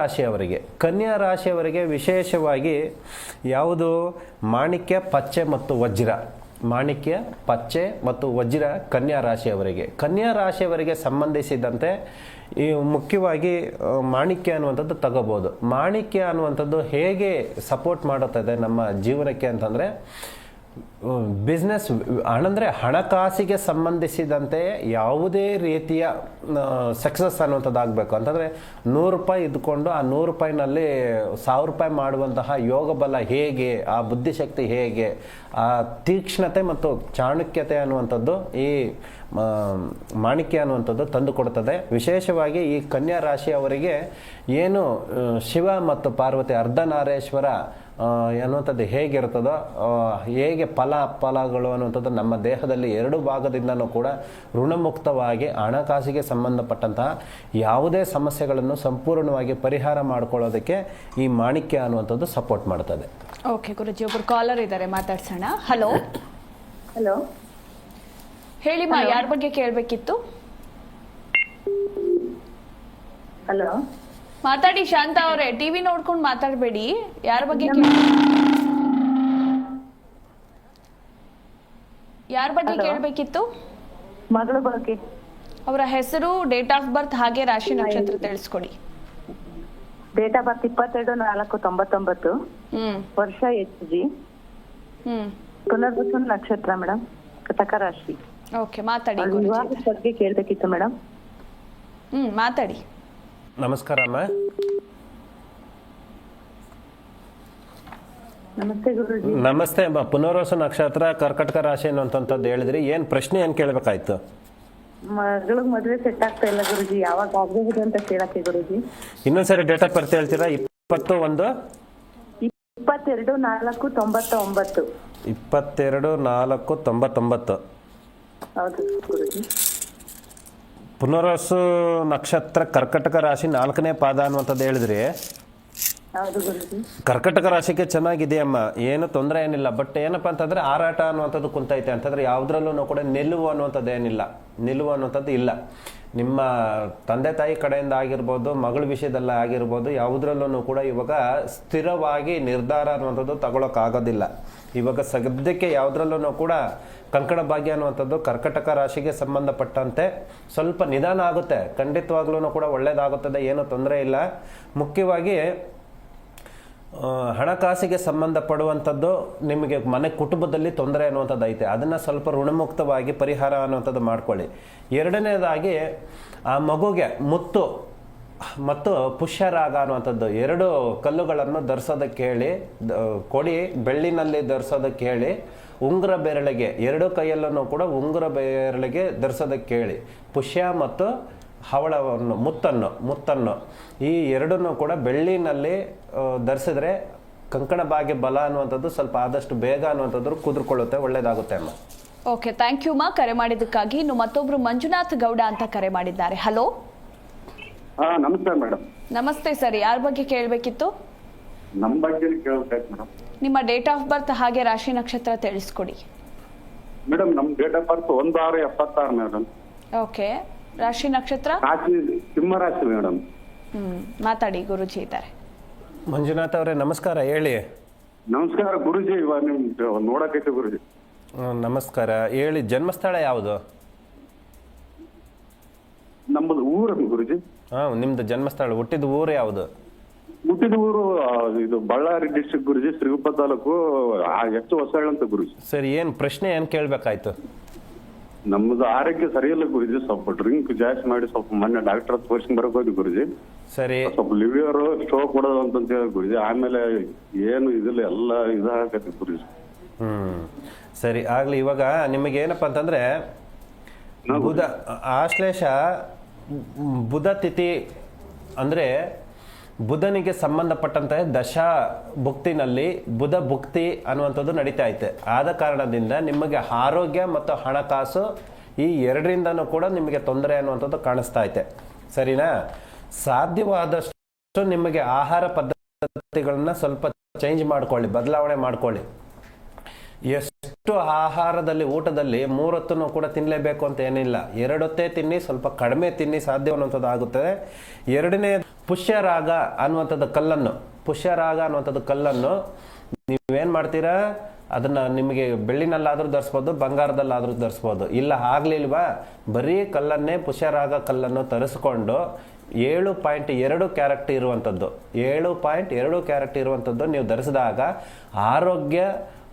[SPEAKER 2] ರಾಶಿಯವರಿಗೆ ವಿಶೇಷವಾಗಿ ಯಾವುದು? ಮಾಣಿಕ್ಯ, ಪಚ್ಚೆ ಮತ್ತು ವಜ್ರ. ಮಾಣಿಕ್ಯ, ಪಚ್ಚೆ ಮತ್ತು ವಜ್ರ ಕನ್ಯಾ ರಾಶಿಯವರಿಗೆ ಸಂಬಂಧಿಸಿದಂತೆ ಈ ಮುಖ್ಯವಾಗಿ ಮಾಣಿಕ್ಯ ಅನ್ನುವಂಥದ್ದು ತಗೋಬೋದು. ಮಾಣಿಕ್ಯ ಅನ್ನುವಂಥದ್ದು ಹೇಗೆ ಸಪೋರ್ಟ್ ಮಾಡುತ್ತದೆ ನಮ್ಮ ಜೀವನಕ್ಕೆ ಅಂತಂದರೆ, ಬಿಸ್ನೆಸ್ ಅಂದರೆ ಹಣಕಾಸಿಗೆ ಸಂಬಂಧಿಸಿದಂತೆ ಯಾವುದೇ ರೀತಿಯ ಸಕ್ಸಸ್ ಅನ್ನುವಂಥದ್ದು ಆಗಬೇಕು ಅಂತಂದರೆ 100 ರೂಪಾಯಿ ಇದ್ಕೊಂಡು ಆ 100 ರೂಪಾಯಿನಲ್ಲಿ 1000 ರೂಪಾಯಿ ಮಾಡುವಂತಹ ಯೋಗ ಬಲ ಹೇಗೆ, ಆ ಬುದ್ಧಿಶಕ್ತಿ ಹೇಗೆ, ಆ ತೀಕ್ಷ್ಣತೆ ಮತ್ತು ಚಾಣಕ್ಯತೆ ಅನ್ನುವಂಥದ್ದು ಈ ಮಾಣಿಕ್ಯ ಅನ್ನುವಂಥದ್ದು ತಂದುಕೊಡುತ್ತದೆ. ವಿಶೇಷವಾಗಿ ಈ ಕನ್ಯಾ ರಾಶಿಯವರಿಗೆ ಏನು ಶಿವ ಮತ್ತು ಪಾರ್ವತಿ ಅರ್ಧನಾರೇಶ್ವರ ಅನ್ನುವಂಥದ್ದು ಹೇಗಿರ್ತದೋ, ಹೇಗೆ ಫಲಗಳು ಅನ್ನುವಂಥದ್ದು ನಮ್ಮ ದೇಹದಲ್ಲಿ 2 ಭಾಗದಿಂದನೂ ಕೂಡ ಋಣಮುಕ್ತವಾಗಿ ಹಣಕಾಸಿಗೆ ಸಂಬಂಧಪಟ್ಟಂತಹ ಯಾವುದೇ ಸಮಸ್ಯೆಗಳನ್ನು ಸಂಪೂರ್ಣವಾಗಿ ಪರಿಹಾರ ಮಾಡ್ಕೊಳ್ಳೋದಕ್ಕೆ ಈ ಮಾಣಿಕ್ಯ ಅನ್ನುವಂಥದ್ದು ಸಪೋರ್ಟ್ ಮಾಡ್ತದೆ.
[SPEAKER 1] ಓಕೆ ಗುರುಜಿ, ಒಬ್ಬರು ಕಾಲರ್ ಇದ್ದಾರೆ, ಮಾತಾಡ್ಸೋಣ. ಹಲೋ
[SPEAKER 3] ಹಲೋ,
[SPEAKER 1] ಹೇಳಿಮ್ಮ, ಯಾರ ಬಗ್ಗೆ ಕೇಳಬೇಕಿತ್ತು?
[SPEAKER 3] ಹಲೋ.
[SPEAKER 1] ಮಾತಾಡಿ ಶಾಂತ ಅವರೇ, ಟಿವಿ ನೋಡ್ಕೊಂಡು ಮಾತಾಡಬೇಡಿ. ಯಾರ ಬಗ್ಗೆ ಕೇಳಬೇಕಿತ್ತು?
[SPEAKER 3] ಮಗಳ ಬಗ್ಗೆ.
[SPEAKER 1] ಅವರ ಹೆಸರು, ಡೇಟ್ ಆಫ್ ಬರ್ತ್ ಹಾಗೆ ರಾಶಿ ನಕ್ಷತ್ರ ತಿಳಿಸ್ಕೊಡಿ.
[SPEAKER 3] Date of birth 22/4/99. ವರ್ಷ HG. ಪುನರ್ವಸು ನಕ್ಷತ್ರ ಮೇಡಮ್, ಕಟಕ ರಾಶಿ.
[SPEAKER 1] ಓಕೆ, ಮಾತಾಡಿ.
[SPEAKER 3] ವಿವಾಹದ ಬಗ್ಗೆ ಕೇಳಬೇಕಿತ್ತು ಮೇಡಮ್.
[SPEAKER 1] ಮಾತಾಡಿ.
[SPEAKER 2] ನಮಸ್ಕಾರ ಅಮ್ಮ.
[SPEAKER 3] ನಮಸ್ತೆ ಗುರುಜಿ.
[SPEAKER 2] ನಮಸ್ತೆ ಅಮ್ಮ. ಪುನರ್ವಸು ನಕ್ಷತ್ರ, ಕರ್ಕಟಕ ರಾಶಿ ಅನ್ನುವಂಥದ್ದು ಹೇಳಿದ್ರಿ. ಏನ್ ಪ್ರಶ್ನೆ ಏನ್ ಕೇಳಬೇಕಾಯ್ತು?
[SPEAKER 3] ಮಗಳಿಗೆ ಮದುವೆ ಸೆಟ್ ಆಗ್ತಾ ಇಲ್ಲ ಗುರುಜಿ, ಯಾವಾಗ ಆಗಬಹುದು ಅಂತ ಕೇಳಕ್ಕೆ ಗುರುಜಿ.
[SPEAKER 2] ಇನ್ನೊಂದ್ಸರಿ ಡೇಟ್ ಆಫ್ ಬರ್ತ್ ಹೇಳ್ತೀರಾ? 22/4/99. 22/4/99.
[SPEAKER 3] ಹೌದು ಗುರುಜಿ.
[SPEAKER 2] ಪುನರ್ವಸು ನಕ್ಷತ್ರ, ಕರ್ಕಟಕ ರಾಶಿ, 4ನೇ ಪಾದ ಅನ್ನುವಂಥದ್ದು ಹೇಳಿದ್ರಿ.
[SPEAKER 3] ಹೌದು ಗುರುಜಿ.
[SPEAKER 2] ಕರ್ಕಟಕ ರಾಶಿಗೆ ಚೆನ್ನಾಗಿದೆಯಮ್ಮ, ಏನು ತೊಂದರೆ ಏನಿಲ್ಲ. ಬಟ್ ಏನಪ್ಪಾ ಅಂತಂದ್ರೆ ಆರಾಟ ಅನ್ನುವಂಥದ್ದು ಕುಂತೈತೆ ಅಂತಂದ್ರೆ ಯಾವುದ್ರಲ್ಲೂ ಕೂಡ ನಿಲುವು ಅನ್ನುವಂಥದ್ದು ಏನಿಲ್ಲ, ನಿಲುವು ಅನ್ನುವಂಥದ್ದು ಇಲ್ಲ. ನಿಮ್ಮ ತಂದೆ ತಾಯಿ ಕಡೆಯಿಂದ ಆಗಿರ್ಬೋದು, ಮಗಳ ವಿಷಯದಲ್ಲಿ ಆಗಿರ್ಬೋದು, ಯಾವುದ್ರಲ್ಲೂ ಕೂಡ ಇವಾಗ ಸ್ಥಿರವಾಗಿ ನಿರ್ಧಾರ ಅನ್ನುವಂಥದ್ದು ತಗೊಳಕ್ಕಾಗೋದಿಲ್ಲ. ಇವಾಗ ಸದ್ಯಕ್ಕೆ ಯಾವುದ್ರಲ್ಲೂ ಕೂಡ ಕಂಕಣ ಭಾಗ್ಯ ಅನ್ನುವಂಥದ್ದು ಕರ್ಕಟಕ ರಾಶಿಗೆ ಸಂಬಂಧಪಟ್ಟಂತೆ ಸ್ವಲ್ಪ ನಿಧಾನ ಆಗುತ್ತೆ. ಖಂಡಿತವಾಗ್ಲೂ ಕೂಡ ಒಳ್ಳೇದಾಗುತ್ತದೆ, ಏನೂ ತೊಂದರೆ ಇಲ್ಲ. ಮುಖ್ಯವಾಗಿ ಹಣಕಾಸಿಗೆ ಸಂಬಂಧಪಡುವಂಥದ್ದು ನಿಮಗೆ ಮನೆ ಕುಟುಂಬದಲ್ಲಿ ತೊಂದರೆ ಅನ್ನುವಂಥದ್ದು ಐತೆ, ಅದನ್ನು ಸ್ವಲ್ಪ ಋಣಮುಕ್ತವಾಗಿ ಪರಿಹಾರ ಅನ್ನುವಂಥದ್ದು ಮಾಡ್ಕೊಳ್ಳಿ. ಎರಡನೇದಾಗಿ ಆ ಮಗುಗೆ ಮುತ್ತು ಮತ್ತು ಪುಷ್ಯರಾಗ ಅನ್ನುವಂಥದ್ದು 2 ಕಲ್ಲುಗಳನ್ನು ಧರಿಸೋದಕ್ಕೆ ಹೇಳಿ ಕೊಡಿ. ಬೆಳ್ಳಿನಲ್ಲಿ ಧರಿಸೋದಕ್ಕೆ ಹೇಳಿ. ಉಂಗುರ ಬೆರಳಿಗೆ 2 ಕೈಯಲ್ಲೂ ಕೂಡ ಉಂಗುರ ಬೆರಳಿಗೆ ಧರಿಸೋದಕ್ಕೆ ಹೇಳಿ. ಪುಷ್ಯ ಮತ್ತು ಹವಳವನ್ನು, ಮುತ್ತನ್ನು ಈ 2 ಕೂಡ ಬೆಳ್ಳಿನಲ್ಲಿ ಧರಿಸಿದ್ರೆ ಕಂಕಣ ಭಾಗ್ಯ ಬಲ ಅನ್ನುವಂಥದ್ದು ಸ್ವಲ್ಪ ಆದಷ್ಟು ಬೇಗ ಅನ್ನುವಂಥದ್ದು ಕುದುರ್ಕೊಳ್ಳುತ್ತೆ, ಒಳ್ಳೇದಾಗುತ್ತೆ ಅಮ್ಮ.
[SPEAKER 1] ಓಕೆ, ಥ್ಯಾಂಕ್ ಯು ಮಾ ಕರೆ ಮಾಡಿದ್ದಕ್ಕಾಗಿ. ಇನ್ನು ಮತ್ತೊಬ್ರು ಮಂಜುನಾಥ್ ಗೌಡ ಅಂತ ಕರೆ ಮಾಡಿದ್ದಾರೆ. ಹಲೋ.
[SPEAKER 4] ನಮಸ್ಕಾರ ಮೇಡಮ್.
[SPEAKER 1] ನಮಸ್ತೆ ಸರ್, ಯಾರ ಬಗ್ಗೆ ಕೇಳಬೇಕಿತ್ತು?
[SPEAKER 4] ನಮ್ಮ ಬಗ್ಗೆ ಕೇಳಬೇಕಾಯ್ತು ಮೇಡಮ್.
[SPEAKER 1] ನಿಮ್ಮ ಡೇಟ್ ಆಫ್ ಬರ್ತ್ ಹಾಗೆ ರಾಶಿ ನಕ್ಷತ್ರ ತಿಳಿಸ್ಕೊಡಿ.
[SPEAKER 4] ಮೇಡಮ್ ನಮ್ date of birth 1/6/76 madam.
[SPEAKER 1] Okay, ರಾಶಿ ನಕ್ಷತ್ರ?
[SPEAKER 4] ರಾಶಿ ಸಿಂಹ ರಾಶಿ ಮೇಡಮ್.
[SPEAKER 1] ಮಾತಾಡಿ, ಗುರುಜಿ ಇದ್ದಾರೆ.
[SPEAKER 2] ಮಂಜುನಾಥ್ ಅವರೇ ನಮಸ್ಕಾರ, ಹೇಳಿ.
[SPEAKER 4] ನಮಸ್ಕಾರ ಗುರುಜಿ, ಇವಾಗ ನಿಮ್ ನೋಡಕೈತೆ ಗುರುಜಿ.
[SPEAKER 2] ನಮಸ್ಕಾರ, ಹೇಳಿ. ಜನ್ಮಸ್ಥಳ ಯಾವುದು?
[SPEAKER 4] ನಮ್ಮದು ಊರು ಗುರುಜಿ.
[SPEAKER 2] ನಿಮ್ದು ಜನ್ಮಸ್ಥಳ, ಹುಟ್ಟಿದ ಊರು ಯಾವುದು?
[SPEAKER 4] ಹುಟ್ಟಿದ ಊರು ಇದು ಬಳ್ಳಾರಿ ಡಿಸ್ಟ್ರಿಕ್ಟ್ ಗುರುಜಿ, ಶ್ರೀಗುಪ್ಪ ತಾಲೂಕು, ಹೆಚ್ಚು ಹೊಸಳ್ಳ ಅಂತ ಗುರುಜಿ.
[SPEAKER 2] ಸರಿ, ಏನ್ ಪ್ರಶ್ನೆ ಏನ್ ಕೇಳ್ಬೇಕಾಯ್ತು?
[SPEAKER 4] ನಮ್ದು ಆರೋಗ್ಯ ಸರಿಯಿಲ್ಲ ಗುರುಜಿ, ಸ್ವಲ್ಪ ಡ್ರಿಂಕ್ ಜಾಸ್ತಿ ಮಾಡಿ ಸ್ವಲ್ಪ ಮೊನ್ನೆ ಡಾಕ್ಟರ್ ತೋರಿಸಿ ಬರಕ್ ಹೋದ್ವಿ ಗುರುಜಿ.
[SPEAKER 2] ಸರಿ,
[SPEAKER 4] ಸ್ವಲ್ಪ ಲಿವಿಯರ್ ಸ್ಟ್ರೋಕ್ ಕೊಡೋದು ಅಂತ ಹೇಳಿ ಗುರುಜಿ. ಆಮೇಲೆ ಏನು ಇದಿಲ್ಲ, ಎಲ್ಲ ಇದಾಗತ್ತೆ ಗುರುಜಿ.
[SPEAKER 2] ಸರಿ ಆಗ್ಲಿ. ಇವಾಗ ನಿಮಗೆ ಏನಪ್ಪಾ ಅಂತಂದ್ರೆ ಬುಧ ಆಶ್ಲೇಷ ಬುಧ ತಿಥಿ ಅಂದ್ರೆ ಬುಧನಿಗೆ ಸಂಬಂಧಪಟ್ಟಂತೆ ದಶಾ ಭುಕ್ತಿನಲ್ಲಿ ಬುಧ ಭುಕ್ತಿ ಅನ್ನುವಂಥದ್ದು ನಡೀತಾ ಐತೆ. ಆದ ಕಾರಣದಿಂದ ನಿಮಗೆ ಆರೋಗ್ಯ ಮತ್ತು ಹಣಕಾಸು ಈ 2ರಿಂದನೂ ಕೂಡ ನಿಮಗೆ ತೊಂದರೆ ಅನ್ನುವಂಥದ್ದು ಕಾಣಿಸ್ತಾ ಐತೆ. ಸರಿನಾ? ಸಾಧ್ಯವಾದಷ್ಟು ನಿಮಗೆ ಆಹಾರ ಪದ್ಧತಿಗಳನ್ನ ಸ್ವಲ್ಪ ಚೇಂಜ್ ಮಾಡ್ಕೊಳ್ಳಿ, ಬದಲಾವಣೆ ಮಾಡ್ಕೊಳ್ಳಿ. ಎಷ್ಟು ಆಹಾರದಲ್ಲಿ, ಊಟದಲ್ಲಿ 3 ಹೊತ್ತೂ ಕೂಡ ತಿನ್ನಲೇಬೇಕು ಅಂತ ಏನಿಲ್ಲ. 2 ಹೊತ್ತೇ ತಿನ್ನಿ, ಸ್ವಲ್ಪ ಕಡಿಮೆ ತಿನ್ನಿ, ಸಾಧ್ಯ ಅನ್ನುವಂಥದ್ದು ಆಗುತ್ತದೆ. ಎರಡನೇ ಪುಷ್ಯರಾಗ ಅನ್ನುವಂಥದ್ದು ಕಲ್ಲನ್ನು ನೀವೇನು ಮಾಡ್ತೀರಾ, ಅದನ್ನ ನಿಮಗೆ ಬೆಳ್ಳಿನಲ್ಲಾದ್ರೂ ಧರಿಸ್ಬೋದು, ಬಂಗಾರದಲ್ಲಾದ್ರೂ ಧರಿಸ್ಬೋದು. ಇಲ್ಲ ಆಗ್ಲಿಲ್ವಾ, ಬರೀ ಕಲ್ಲನ್ನೇ, ಪುಷ್ಯರಾಗ ಕಲ್ಲನ್ನು ತರಿಸ್ಕೊಂಡು 7.2 ಕ್ಯಾರೆಟ್ ಇರುವಂಥದ್ದು 7.2 ಕ್ಯಾರೆಟ್ ಇರುವಂಥದ್ದು ನೀವು ಧರಿಸಿದಾಗ ಆರೋಗ್ಯ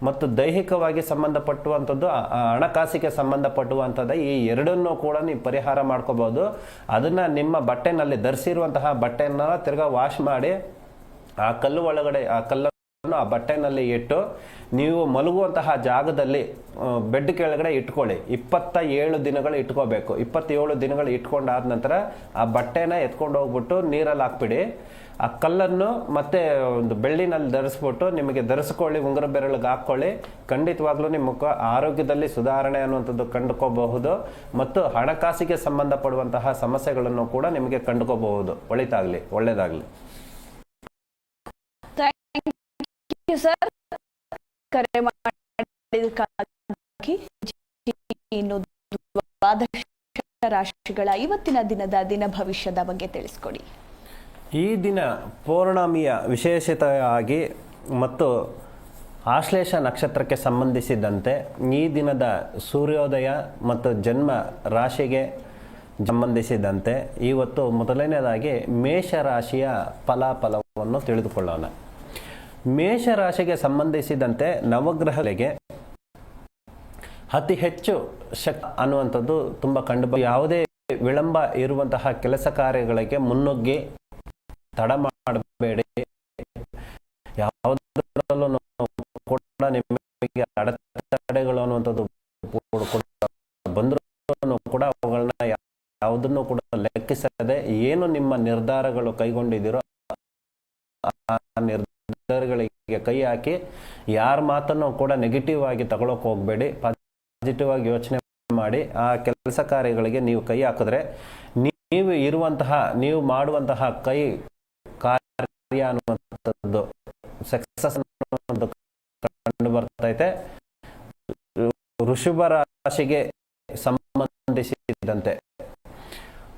[SPEAKER 2] ಮತ್ತು ದೈಹಿಕವಾಗಿ ಸಂಬಂಧಪಟ್ಟುವಂಥದ್ದು, ಹಣಕಾಸಿಗೆ ಸಂಬಂಧಪಟ್ಟುವಂಥದ್ದು ಈ 2ನ್ನೂ ಕೂಡ ನೀವು ಪರಿಹಾರ ಮಾಡ್ಕೋಬಹುದು. ಅದನ್ನ ನಿಮ್ಮ ಬಟ್ಟೆನಲ್ಲಿ ಧರಿಸಿರುವಂತಹ ಬಟ್ಟೆನ ತಿರ್ಗಾ ವಾಶ್ ಮಾಡಿ ಆ ಕಲ್ಲು ಒಳಗಡೆ ಆ ಕಲ್ಲನ್ನು ಆ ಬಟ್ಟೆನಲ್ಲಿ ಇಟ್ಟು ನೀವು ಮಲಗುವಂತಹ ಜಾಗದಲ್ಲಿ ಬೆಡ್ ಕೆಳಗಡೆ ಇಟ್ಕೊಳ್ಳಿ. 27 ದಿನಗಳು ಇಟ್ಕೋಬೇಕು. 27 ದಿನಗಳು ಇಟ್ಕೊಂಡಾದ ನಂತರ ಆ ಬಟ್ಟೆನ ಎತ್ಕೊಂಡು ಹೋಗ್ಬಿಟ್ಟು ನೀರಲ್ಲಿ ಹಾಕ್ಬಿಡಿ. ಆ ಕಲ್ಲನ್ನು ಮತ್ತೆ ಒಂದು ಬೆಳ್ಳಿನಲ್ಲಿ ಧರಿಸ್ಬಿಟ್ಟು ನಿಮಗೆ ಧರಿಸ್ಕೊಳ್ಳಿ, ಉಂಗುರ ಬೆರಳಿಗೆ ಹಾಕ್ಕೊಳ್ಳಿ. ಖಂಡಿತವಾಗ್ಲೂ ನಿಮ್ಮ ಆರೋಗ್ಯದಲ್ಲಿ ಸುಧಾರಣೆ ಅನ್ನುವಂಥದ್ದು ಕಂಡುಕೋಬಹುದು ಮತ್ತು ಹಣಕಾಸಿಗೆ ಸಂಬಂಧಪಡುವಂತಹ ಸಮಸ್ಯೆಗಳನ್ನು ಕೂಡ ನಿಮಗೆ ಕಂಡುಕೋಬಹುದು. ಒಳ್ಳೇದಾಗ್ಲಿ.
[SPEAKER 1] ಸರ್, ಕರೆ ಮಾಡಿದ್ದಕ್ಕಾಗಿ. ಇನ್ನು ದ್ವಾದಶ ರಾಶಿಗಳ ಇವತ್ತಿನ ದಿನದ ದಿನ ಭವಿಷ್ಯದ ಬಗ್ಗೆ ತಿಳಿಸ್ಕೊಡಿ.
[SPEAKER 2] ಈ ದಿನ ಪೌರ್ಣಮಿಯ ವಿಶೇಷತೆಯಾಗಿ ಮತ್ತು ಆಶ್ಲೇಷ ನಕ್ಷತ್ರಕ್ಕೆ ಸಂಬಂಧಿಸಿದಂತೆ ಈ ದಿನದ ಸೂರ್ಯೋದಯ ಮತ್ತು ಜನ್ಮ ರಾಶಿಗೆ ಸಂಬಂಧಿಸಿದಂತೆ ಇವತ್ತು ಮೊದಲನೇದಾಗಿ ಮೇಷರಾಶಿಯ ಫಲಾಫಲವನ್ನು ತಿಳಿದುಕೊಳ್ಳೋಣ. ಮೇಷರಾಶಿಗೆ ಸಂಬಂಧಿಸಿದಂತೆ ನವಗ್ರಹಗಳಿಗೆ ಅತಿ ಹೆಚ್ಚು ಶಕ್ತಿ ಅನ್ನುವಂಥದ್ದು ತುಂಬ ಕಂಡು ಯಾವುದೇ ವಿಳಂಬ ಇರುವಂತಹ ಕೆಲಸ ಕಾರ್ಯಗಳಿಗೆ ಮುನ್ನುಗ್ಗಿ ತಡ ಮಾಡಬೇಡಿ. ಯಾವುದರಲ್ಲೂ ಕೂಡ ನಿಮಗೆ ಅಡೆತಡೆಗಳು ಅನ್ನುವಂಥದ್ದು ಬಂದರೂ ಕೂಡ ಅವುಗಳನ್ನ ಯಾವುದನ್ನು ಕೂಡ ಲೆಕ್ಕಿಸದೆ ಏನು ನಿಮ್ಮ ನಿರ್ಧಾರಗಳು ಕೈಗೊಂಡಿದ್ದೀರೋ ಆ ನಿರ್ಧಾರಗಳಿಗೆ ಕೈ ಹಾಕಿ ಯಾರ ಮಾತನ್ನು ಕೂಡ ನೆಗೆಟಿವ್ ಆಗಿ ತಗೊಳಕ್ ಹೋಗಬೇಡಿ. ಪಾಸಿಟಿವ್ ಆಗಿ ಯೋಚನೆ ಮಾಡಿ ಆ ಕೆಲಸ ಕಾರ್ಯಗಳಿಗೆ ನೀವು ಕೈ ಹಾಕಿದ್ರೆ ನೀವು ಮಾಡುವಂತಹ ಕಾರ್ಯ ಅನ್ನುವಂಥದ್ದು ಸಕ್ಸಸ್ ಅನ್ನುವಂಥದ್ದು ಕಂಡು ಬರ್ತೈತೆ. ವೃಷಭ ರಾಶಿಗೆ ಸಂಬಂಧಿಸಿದಂತೆ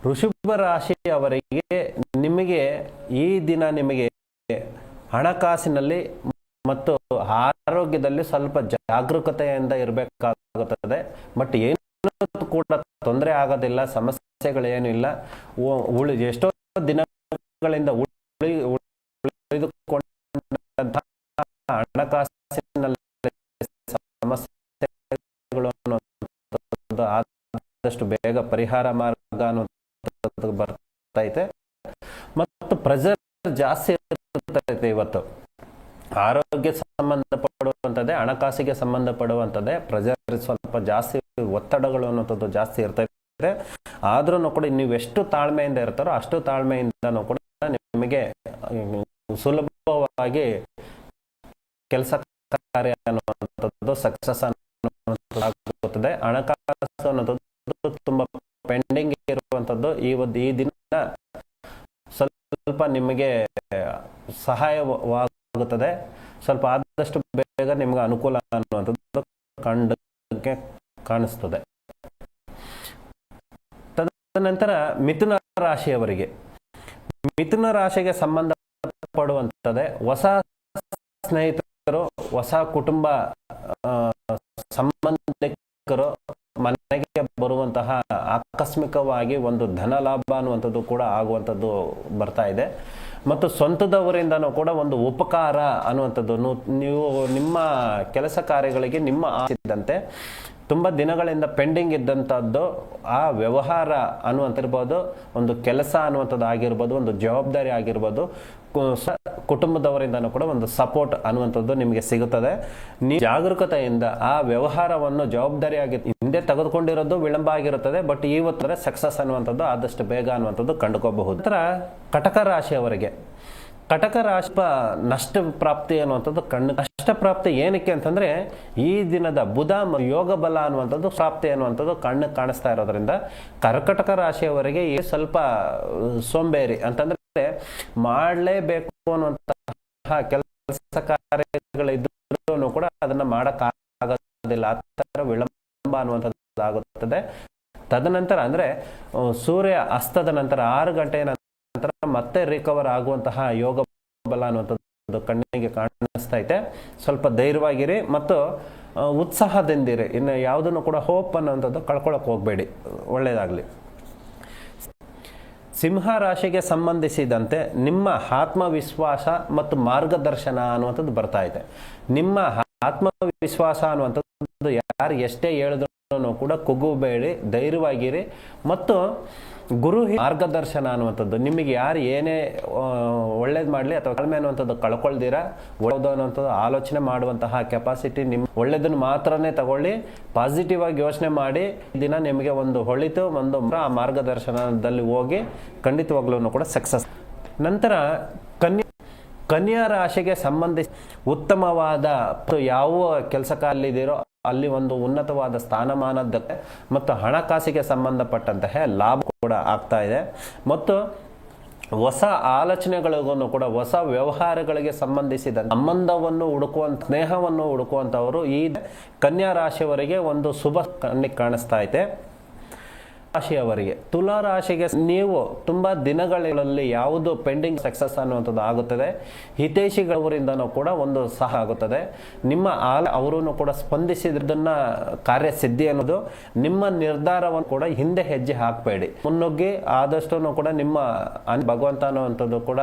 [SPEAKER 2] ವೃಷಭ ರಾಶಿಯವರಿಗೆ ನಿಮಗೆ ಈ ದಿನ ನಿಮಗೆ ಹಣಕಾಸಿನಲ್ಲಿ ಮತ್ತು ಆರೋಗ್ಯದಲ್ಲಿ ಸ್ವಲ್ಪ ಜಾಗರೂಕತೆಯಿಂದ ಇರಬೇಕಾಗುತ್ತದೆ. ಬಟ್ ಏನು ಕೂಡ ತೊಂದರೆ ಆಗೋದಿಲ್ಲ, ಸಮಸ್ಯೆಗಳೇನು ಇಲ್ಲ. ಎಷ್ಟೋ ದಿನಗಳಿಂದ ಉಳಿದುಕೊಂಡಂತಹ ಹಣಕಾಸಿನಲ್ಲಿ ಸಮಸ್ಯೆಗಳು ಆದಷ್ಟು ಬೇಗ ಪರಿಹಾರ ಮಾರ್ಗ ಅನ್ನೋದು ಬರ್ತೈತೆ. ಮತ್ತು ಪ್ರೆಷರ್ ಜಾಸ್ತಿ ಇರ್ತೈತೆ. ಇವತ್ತು ಆರೋಗ್ಯ ಸಂಬಂಧಪಡುವಂಥದ್ದೇ, ಹಣಕಾಸಿಗೆ ಸಂಬಂಧಪಡುವಂಥದ್ದೇ ಪ್ರೆಷರ್ ಸ್ವಲ್ಪ ಜಾಸ್ತಿ, ಒತ್ತಡಗಳು ಅನ್ನೋಂಥದ್ದು ಜಾಸ್ತಿ ಇರ್ತೈತೆ. ಆದ್ರೂ ಕೂಡ ನೀವೆಷ್ಟು ತಾಳ್ಮೆಯಿಂದ ಇರ್ತಾರೋ ಅಷ್ಟು ತಾಳ್ಮೆಯಿಂದನೂ ಕೂಡ ನಿಮಗೆ ಸುಲಭವಾಗಿ ಕೆಲಸ ಕಾರ್ಯ ಅನ್ನುವಂಥದ್ದು ಸಕ್ಸಸ್ ಅನ್ನುವಂಥದ್ದಾಗುತ್ತದೆ. ಹಣಕಾಸು ಅನ್ನೋದು ತುಂಬ ಪೆಂಡಿಂಗ್ ಇರುವಂಥದ್ದು ಈ ದಿನ ಸ್ವಲ್ಪ ನಿಮಗೆ ಸಹಾಯವಾಗುತ್ತದೆ. ಸ್ವಲ್ಪ ಆದಷ್ಟು ಬೇಗ ನಿಮ್ಗೆ ಅನುಕೂಲ ಅನ್ನುವಂಥದ್ದು ಕಾಣಿಸ್ತದೆ. ತದನಂತರ ಮಿಥುನ ರಾಶಿಗೆ ಸಂಬಂಧಪಡುವಂಥದ್ದೇ ಹೊಸ ಸ್ನೇಹಿತರು, ಹೊಸ ಕುಟುಂಬ ಸಂಬಂಧಿಕರು ಮನೆಗೆ ಬರುವಂತಹ ಆಕಸ್ಮಿಕವಾಗಿ ಒಂದು ಧನ ಲಾಭ ಅನ್ನುವಂಥದ್ದು ಕೂಡ ಆಗುವಂಥದ್ದು ಬರ್ತಾ ಇದೆ. ಮತ್ತು ಸ್ವಂತದವರಿಂದನೂ ಕೂಡ ಒಂದು ಉಪಕಾರ ಅನ್ನುವಂಥದ್ದು ನೀವು ನಿಮ್ಮ ಕೆಲಸ ಕಾರ್ಯಗಳಿಗೆ ನಿಮ್ಮ ಆಸಿದ್ದಂತೆ ತುಂಬ ದಿನಗಳಿಂದ ಪೆಂಡಿಂಗ್ ಇದ್ದಂಥದ್ದು ಆ ವ್ಯವಹಾರ ಅನ್ನುವಂತಿರ್ಬೋದು, ಒಂದು ಕೆಲಸ ಅನ್ನುವಂಥದ್ದು ಆಗಿರ್ಬೋದು, ಒಂದು ಜವಾಬ್ದಾರಿ ಆಗಿರ್ಬೋದು, ಕುಟುಂಬದವರಿಂದನೂ ಕೂಡ ಒಂದು ಸಪೋರ್ಟ್ ಅನ್ನುವಂಥದ್ದು ನಿಮಗೆ ಸಿಗುತ್ತದೆ. ನೀವು ಜಾಗರೂಕತೆಯಿಂದ ಆ ವ್ಯವಹಾರವನ್ನು ಜವಾಬ್ದಾರಿಯಾಗಿ ಹಿಂದೆ ತೆಗೆದುಕೊಂಡಿರೋದು ವಿಳಂಬ ಆಗಿರುತ್ತದೆ. ಬಟ್ ಇವತ್ತರ ಸಕ್ಸಸ್ ಅನ್ನುವಂಥದ್ದು ಆದಷ್ಟು ಬೇಗ ಅನ್ನುವಂಥದ್ದು ಕಂಡುಕೋಬಹುದು. ನಂತರ ಕಟಕ ರಾಶಿಯವರಿಗೆ ನಷ್ಟ ಪ್ರಾಪ್ತಿ ಅನ್ನುವಂಥದ್ದು ನಷ್ಟ ಪ್ರಾಪ್ತಿ ಏನಕ್ಕೆ ಅಂತಂದ್ರೆ ಈ ದಿನದ ಬುಧ ಯೋಗ ಬಲ ಅನ್ನುವಂಥದ್ದು ಪ್ರಾಪ್ತಿ ಅನ್ನುವಂಥದ್ದು ಕಾಣಿಸ್ತಾ ಇರೋದ್ರಿಂದ ಕರ್ಕಟಕ ರಾಶಿಯವರಿಗೆ ಸ್ವಲ್ಪ ಸೋಂಬೇರಿ ಅಂತಂದ್ರೆ ಮಾಡಲೇಬೇಕು ಅನ್ನುವಂತಹ ಕೆಲಸ ಕಾರ್ಯಗಳಿದ್ರೂ ಕೂಡ ಅದನ್ನ ಮಾಡೋಕ್ಕಾಗೋದಿಲ್ಲ. ಆ ಥರ ವಿಳಂಬ ಅನ್ನುವಂಥದ್ದು ಆಗುತ್ತದೆ. ತದನಂತರ ಅಂದ್ರೆ ಸೂರ್ಯ ಅಸ್ತದ ನಂತರ 6 ಗಂಟೆಯ ನಂತರ ಮತ್ತೆ ರಿಕವರ್ ಆಗುವಂತಹ ಯೋಗ ಬಲ ಅನ್ನುವಂಥದ್ದು ಕಣ್ಣಿಗೆ ಕಾಣಿಸ್ತಾ ಇದೆ. ಸ್ವಲ್ಪ ಧೈರ್ಯವಾಗಿರಿ ಮತ್ತು ಉತ್ಸಾಹದಿಂದಿರಿ. ಇನ್ನು ಯಾವುದನ್ನು ಕೂಡ ಹೋಪ್ ಅನ್ನುವಂಥದ್ದು ಕಳ್ಕೊಳಕ್ ಹೋಗಬೇಡಿ. ಒಳ್ಳೆಯದಾಗಲಿ. ಸಿಂಹ ರಾಶಿಗೆ ಸಂಬಂಧಿಸಿದಂತೆ ನಿಮ್ಮ ಆತ್ಮವಿಶ್ವಾಸ ಮತ್ತು ಮಾರ್ಗದರ್ಶನ ಅನ್ನುವಂಥದ್ದು ಬರ್ತಾ ಇದೆ. ನಿಮ್ಮ ಆತ್ಮವಿಶ್ವಾಸ ಅನ್ನುವಂಥದ್ದು ಯಾರು ಎಷ್ಟೇ ಹೇಳಿದ್ರು ಕೂಡ ಕುಗ್ಗಬೇಡಿ, ಧೈರ್ಯವಾಗಿರಿ. ಮತ್ತು ಗುರು ಮಾರ್ಗದರ್ಶನ ಅನ್ನುವಂಥದ್ದು ನಿಮಗೆ ಯಾರು ಏನೇ ಒಳ್ಳೇದು ಮಾಡಲಿ ಅಥವಾ ಕಡಿಮೆ ಅನ್ನುವಂಥದ್ದು ಕಳ್ಕೊಳ್ದಿರಾ ಒಳ್ಳೆದು ಅನ್ನುವಂಥದ್ದು ಆಲೋಚನೆ ಮಾಡುವಂತಹ ಕೆಪಾಸಿಟಿ ನಿಮ್ಮ ಒಳ್ಳೆದನ್ನು ಮಾತ್ರನೇ ತಗೊಳ್ಳಿ. ಪಾಸಿಟಿವ್ ಆಗಿ ಯೋಚನೆ ಮಾಡಿ ದಿನ ನಿಮಗೆ ಒಂದು ಹೊಳಿತು ಒಂದು ಆ ಮಾರ್ಗದರ್ಶನದಲ್ಲಿ ಹೋಗಿ ಖಂಡಿತವಾಗ್ಲೂ ಕೂಡ ಸಕ್ಸಸ್. ನಂತರ ಕನ್ಯಾ ರಾಶಿಗೆ ಸಂಬಂಧಿಸಿ ಉತ್ತಮವಾದ ಯಾವ ಕೆಲಸಕ್ಕಾಲಿದ್ದೀರೋ ಅಲ್ಲಿ ಒಂದು ಉನ್ನತವಾದ ಸ್ಥಾನಮಾನದಕ್ಕೆ ಮತ್ತು ಹಣಕಾಸಿಗೆ ಸಂಬಂಧಪಟ್ಟಂತಹ ಲಾಭ ಕೂಡ ಆಗ್ತಾ ಇದೆ. ಮತ್ತು ಹೊಸ ಆಲೋಚನೆಗಳಿಗೂ ಕೂಡ ಹೊಸ ವ್ಯವಹಾರಗಳಿಗೆ ಸಂಬಂಧಿಸಿದ ಸಂಬಂಧವನ್ನು ಹುಡುಕುವಂತ ಸ್ನೇಹವನ್ನು ಹುಡುಕುವಂಥವರು ಈ ಕನ್ಯಾ ರಾಶಿಯವರಿಗೆ ಒಂದು ಶುಭ ಕಣ್ಣಿಗೆ ಕಾಣಿಸ್ತಾ ಇದೆ. ರಾಶಿಯವರಿಗೆ, ತುಲಾ ರಾಶಿಗೆ ನೀವು ತುಂಬಾ ದಿನಗಳಲ್ಲಿ ಯಾವುದು ಪೆಂಡಿಂಗ್ ಸಕ್ಸಸ್ ಅನ್ನುವಂಥದ್ದು ಆಗುತ್ತದೆ. ಹಿತೈಷಿಗಳವರಿಂದನೂ ಕೂಡ ಒಂದು ಸಹ ಆಗುತ್ತದೆ. ನಿಮ್ಮ ಅವರೂ ಕೂಡ ಸ್ಪಂದಿಸಿದ್ದನ್ನ ಕಾರ್ಯಸಿದ್ಧಿ ಅನ್ನೋದು ನಿಮ್ಮ ನಿರ್ಧಾರವನ್ನು ಕೂಡ ಹಿಂದೆ ಹೆಜ್ಜೆ ಹಾಕಬೇಡಿ, ಮುನ್ನುಗ್ಗಿ ಆದಷ್ಟು ಕೂಡ ನಿಮ್ಮ ಭಗವಂತ ಅನ್ನುವಂಥದ್ದು ಕೂಡ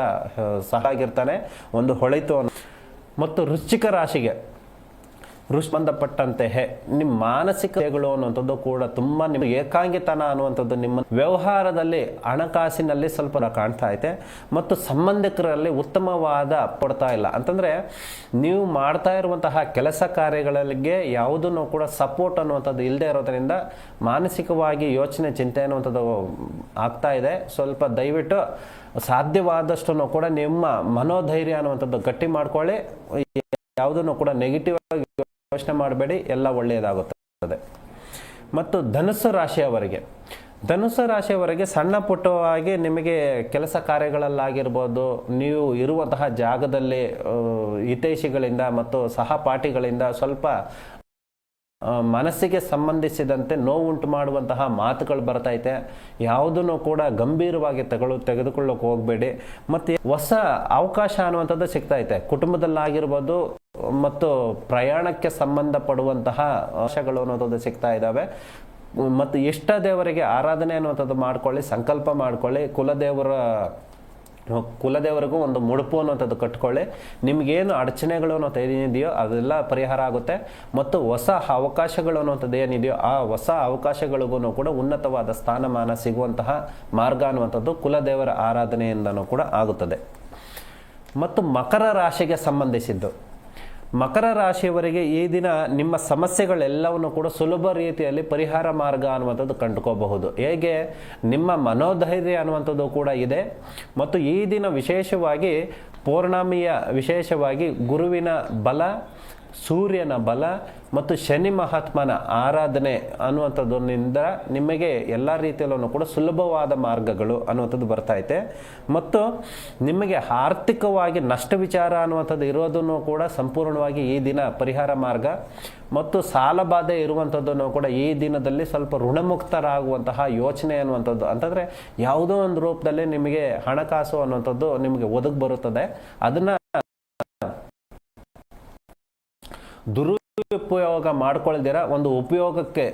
[SPEAKER 2] ಸಹ ಆಗಿರ್ತಾನೆ, ಒಂದು ಹೊಳಿತು. ಮತ್ತು ವೃಶ್ಚಿಕ ರಾಶಿಗೆ ಸಂಬಂಧಪಟ್ಟಂತೆ ನಿಮ್ಮ ಮಾನಸಿಕಗಳು ಅನ್ನುವಂಥದ್ದು ಕೂಡ ತುಂಬಾ ನಿಮಗೆ ಏಕಾಂಗಿತನ ಅನ್ನುವಂಥದ್ದು ನಿಮ್ಮ ವ್ಯವಹಾರದಲ್ಲಿ ಹಣಕಾಸಿನಲ್ಲಿ ಸ್ವಲ್ಪ ಕಾಣ್ತಾ ಐತೆ. ಮತ್ತು ಸಂಬಂಧಿಕರಲ್ಲಿ ಉತ್ತಮವಾದ ಕೊಡ್ತಾ ಇಲ್ಲ ಅಂತಂದ್ರೆ ನೀವು ಮಾಡ್ತಾ ಇರುವಂತಹ ಕೆಲಸ ಕಾರ್ಯಗಳಿಗೆ ಯಾವುದನ್ನು ಕೂಡ ಸಪೋರ್ಟ್ ಅನ್ನುವಂಥದ್ದು ಇಲ್ಲದೆ ಇರೋದ್ರಿಂದ ಮಾನಸಿಕವಾಗಿ ಯೋಚನೆ ಚಿಂತೆ ಅನ್ನುವಂಥದ್ದು ಆಗ್ತಾ ಇದೆ. ಸ್ವಲ್ಪ ದಯವಿಟ್ಟು ಸಾಧ್ಯವಾದಷ್ಟು ಕೂಡ ನಿಮ್ಮ ಮನೋಧೈರ್ಯ ಅನ್ನುವಂಥದ್ದು ಗಟ್ಟಿ ಮಾಡ್ಕೊಳ್ಳಿ. ಯಾವುದನ್ನು ಕೂಡ ನೆಗೆಟಿವ್ ಆಗಿ ಯೋಚನೆ ಮಾಡಬೇಡಿ, ಎಲ್ಲ ಒಳ್ಳೆಯದಾಗುತ್ತದೆ. ಮತ್ತು ಧನುಸ್ಸು ರಾಶಿಯವರಿಗೆ ಸಣ್ಣ ಪುಟ್ಟವಾಗಿ ನಿಮಗೆ ಕೆಲಸ ಕಾರ್ಯಗಳಲ್ಲಾಗಿರ್ಬೋದು, ನೀವು ಇರುವಂತಹ ಜಾಗದಲ್ಲಿ ಹಿತೈಷಿಗಳಿಂದ ಮತ್ತು ಸಹಪಾಠಿಗಳಿಂದ ಸ್ವಲ್ಪ ಮನಸ್ಸಿಗೆ ಸಂಬಂಧಿಸಿದಂತೆ ನೋವುಂಟು ಮಾಡುವಂತಹ ಮಾತುಗಳು ಬರ್ತೈತೆ. ಯಾವುದನ್ನು ಕೂಡ ಗಂಭೀರವಾಗಿ ತೆಗೆದುಕೊಳ್ಳೋಕೆ ಹೋಗಬೇಡಿ. ಮತ್ತು ಹೊಸ ಅವಕಾಶ ಅನ್ನುವಂಥದ್ದು ಸಿಗ್ತೈತೆ ಕುಟುಂಬದಲ್ಲಾಗಿರ್ಬೋದು ಮತ್ತು ಪ್ರಯಾಣಕ್ಕೆ ಸಂಬಂಧಪಡುವಂತಹ ಅಂಶಗಳು ಅನ್ನೋದು ಸಿಗ್ತಾ ಇದ್ದಾವೆ. ಮತ್ತು ಇಷ್ಟ ದೇವರಿಗೆ ಆರಾಧನೆ ಅನ್ನುವಂಥದ್ದು ಮಾಡ್ಕೊಳ್ಳಿ, ಸಂಕಲ್ಪ ಮಾಡ್ಕೊಳ್ಳಿ. ಕುಲದೇವರಿಗೂ ಒಂದು ಮುಡುಪು ಅನ್ನುವಂಥದ್ದು ಕಟ್ಕೊಳ್ಳಿ. ನಿಮಗೇನು ಅಡಚಣೆಗಳು ಅನ್ನೋದು ಏನಿದೆಯೋ ಅದೆಲ್ಲ ಪರಿಹಾರ ಆಗುತ್ತೆ. ಮತ್ತು ಹೊಸ ಅವಕಾಶಗಳು ಅನ್ನುವಂಥದ್ದು ಏನಿದೆಯೋ ಆ ಹೊಸ ಅವಕಾಶಗಳಿಗೂ ಕೂಡ ಉನ್ನತವಾದ ಸ್ಥಾನಮಾನ ಸಿಗುವಂತಹ ಮಾರ್ಗ ಅನ್ನುವಂಥದ್ದು ಕುಲದೇವರ ಆರಾಧನೆಯಿಂದನೂ ಕೂಡ ಆಗುತ್ತದೆ. ಮತ್ತು ಮಕರ ರಾಶಿಯವರಿಗೆ ಈ ದಿನ ನಿಮ್ಮ ಸಮಸ್ಯೆಗಳೆಲ್ಲವನ್ನು ಕೂಡ ಸುಲಭ ರೀತಿಯಲ್ಲಿ ಪರಿಹಾರ ಮಾರ್ಗ ಅನ್ನುವಂಥದ್ದು ಕಂಡುಕೋಬಹುದು. ಹೇಗೆ ನಿಮ್ಮ ಮನೋಧೈರ್ಯ ಅನ್ನುವಂಥದ್ದು ಕೂಡ ಇದೆ. ಮತ್ತು ಈ ದಿನ ವಿಶೇಷವಾಗಿ ಪೌರ್ಣಮಿಯ ವಿಶೇಷವಾಗಿ ಗುರುವಿನ ಬಲ, ಸೂರ್ಯನ ಬಲ ಮತ್ತು ಶನಿ ಮಹಾತ್ಮನ ಆರಾಧನೆ ಅನ್ನುವಂಥದ್ದಿನಿಂದ ನಿಮಗೆ ಎಲ್ಲ ರೀತಿಯಲ್ಲೂ ಕೂಡ ಸುಲಭವಾದ ಮಾರ್ಗಗಳು ಅನ್ನುವಂಥದ್ದು ಬರ್ತೈತೆ. ಮತ್ತು ನಿಮಗೆ ಆರ್ಥಿಕವಾಗಿ ನಷ್ಟ ವಿಚಾರ ಅನ್ನುವಂಥದ್ದು ಇರೋದನ್ನು ಕೂಡ ಸಂಪೂರ್ಣವಾಗಿ ಈ ದಿನ ಪರಿಹಾರ ಮಾರ್ಗ. ಮತ್ತು ಸಾಲಬಾಧೆ ಇರುವಂಥದ್ದನ್ನು ಕೂಡ ಈ ದಿನದಲ್ಲಿ ಸ್ವಲ್ಪ ಋಣಮುಕ್ತರಾಗುವಂತಹ ಯೋಚನೆ ಅನ್ನುವಂಥದ್ದು, ಅಂತಂದರೆ ಯಾವುದೋ ಒಂದು ರೂಪದಲ್ಲಿ ನಿಮಗೆ ಹಣಕಾಸು ಅನ್ನುವಂಥದ್ದು ನಿಮಗೆ ಒದಗಿ ಬರುತ್ತದೆ. ಅದನ್ನು ದುರುಪಯೋಗ ಮಾಡ್ಕೊಳ್ದಿರ ಒಂದು ಉಪಯೋಗಕ್ಕೆ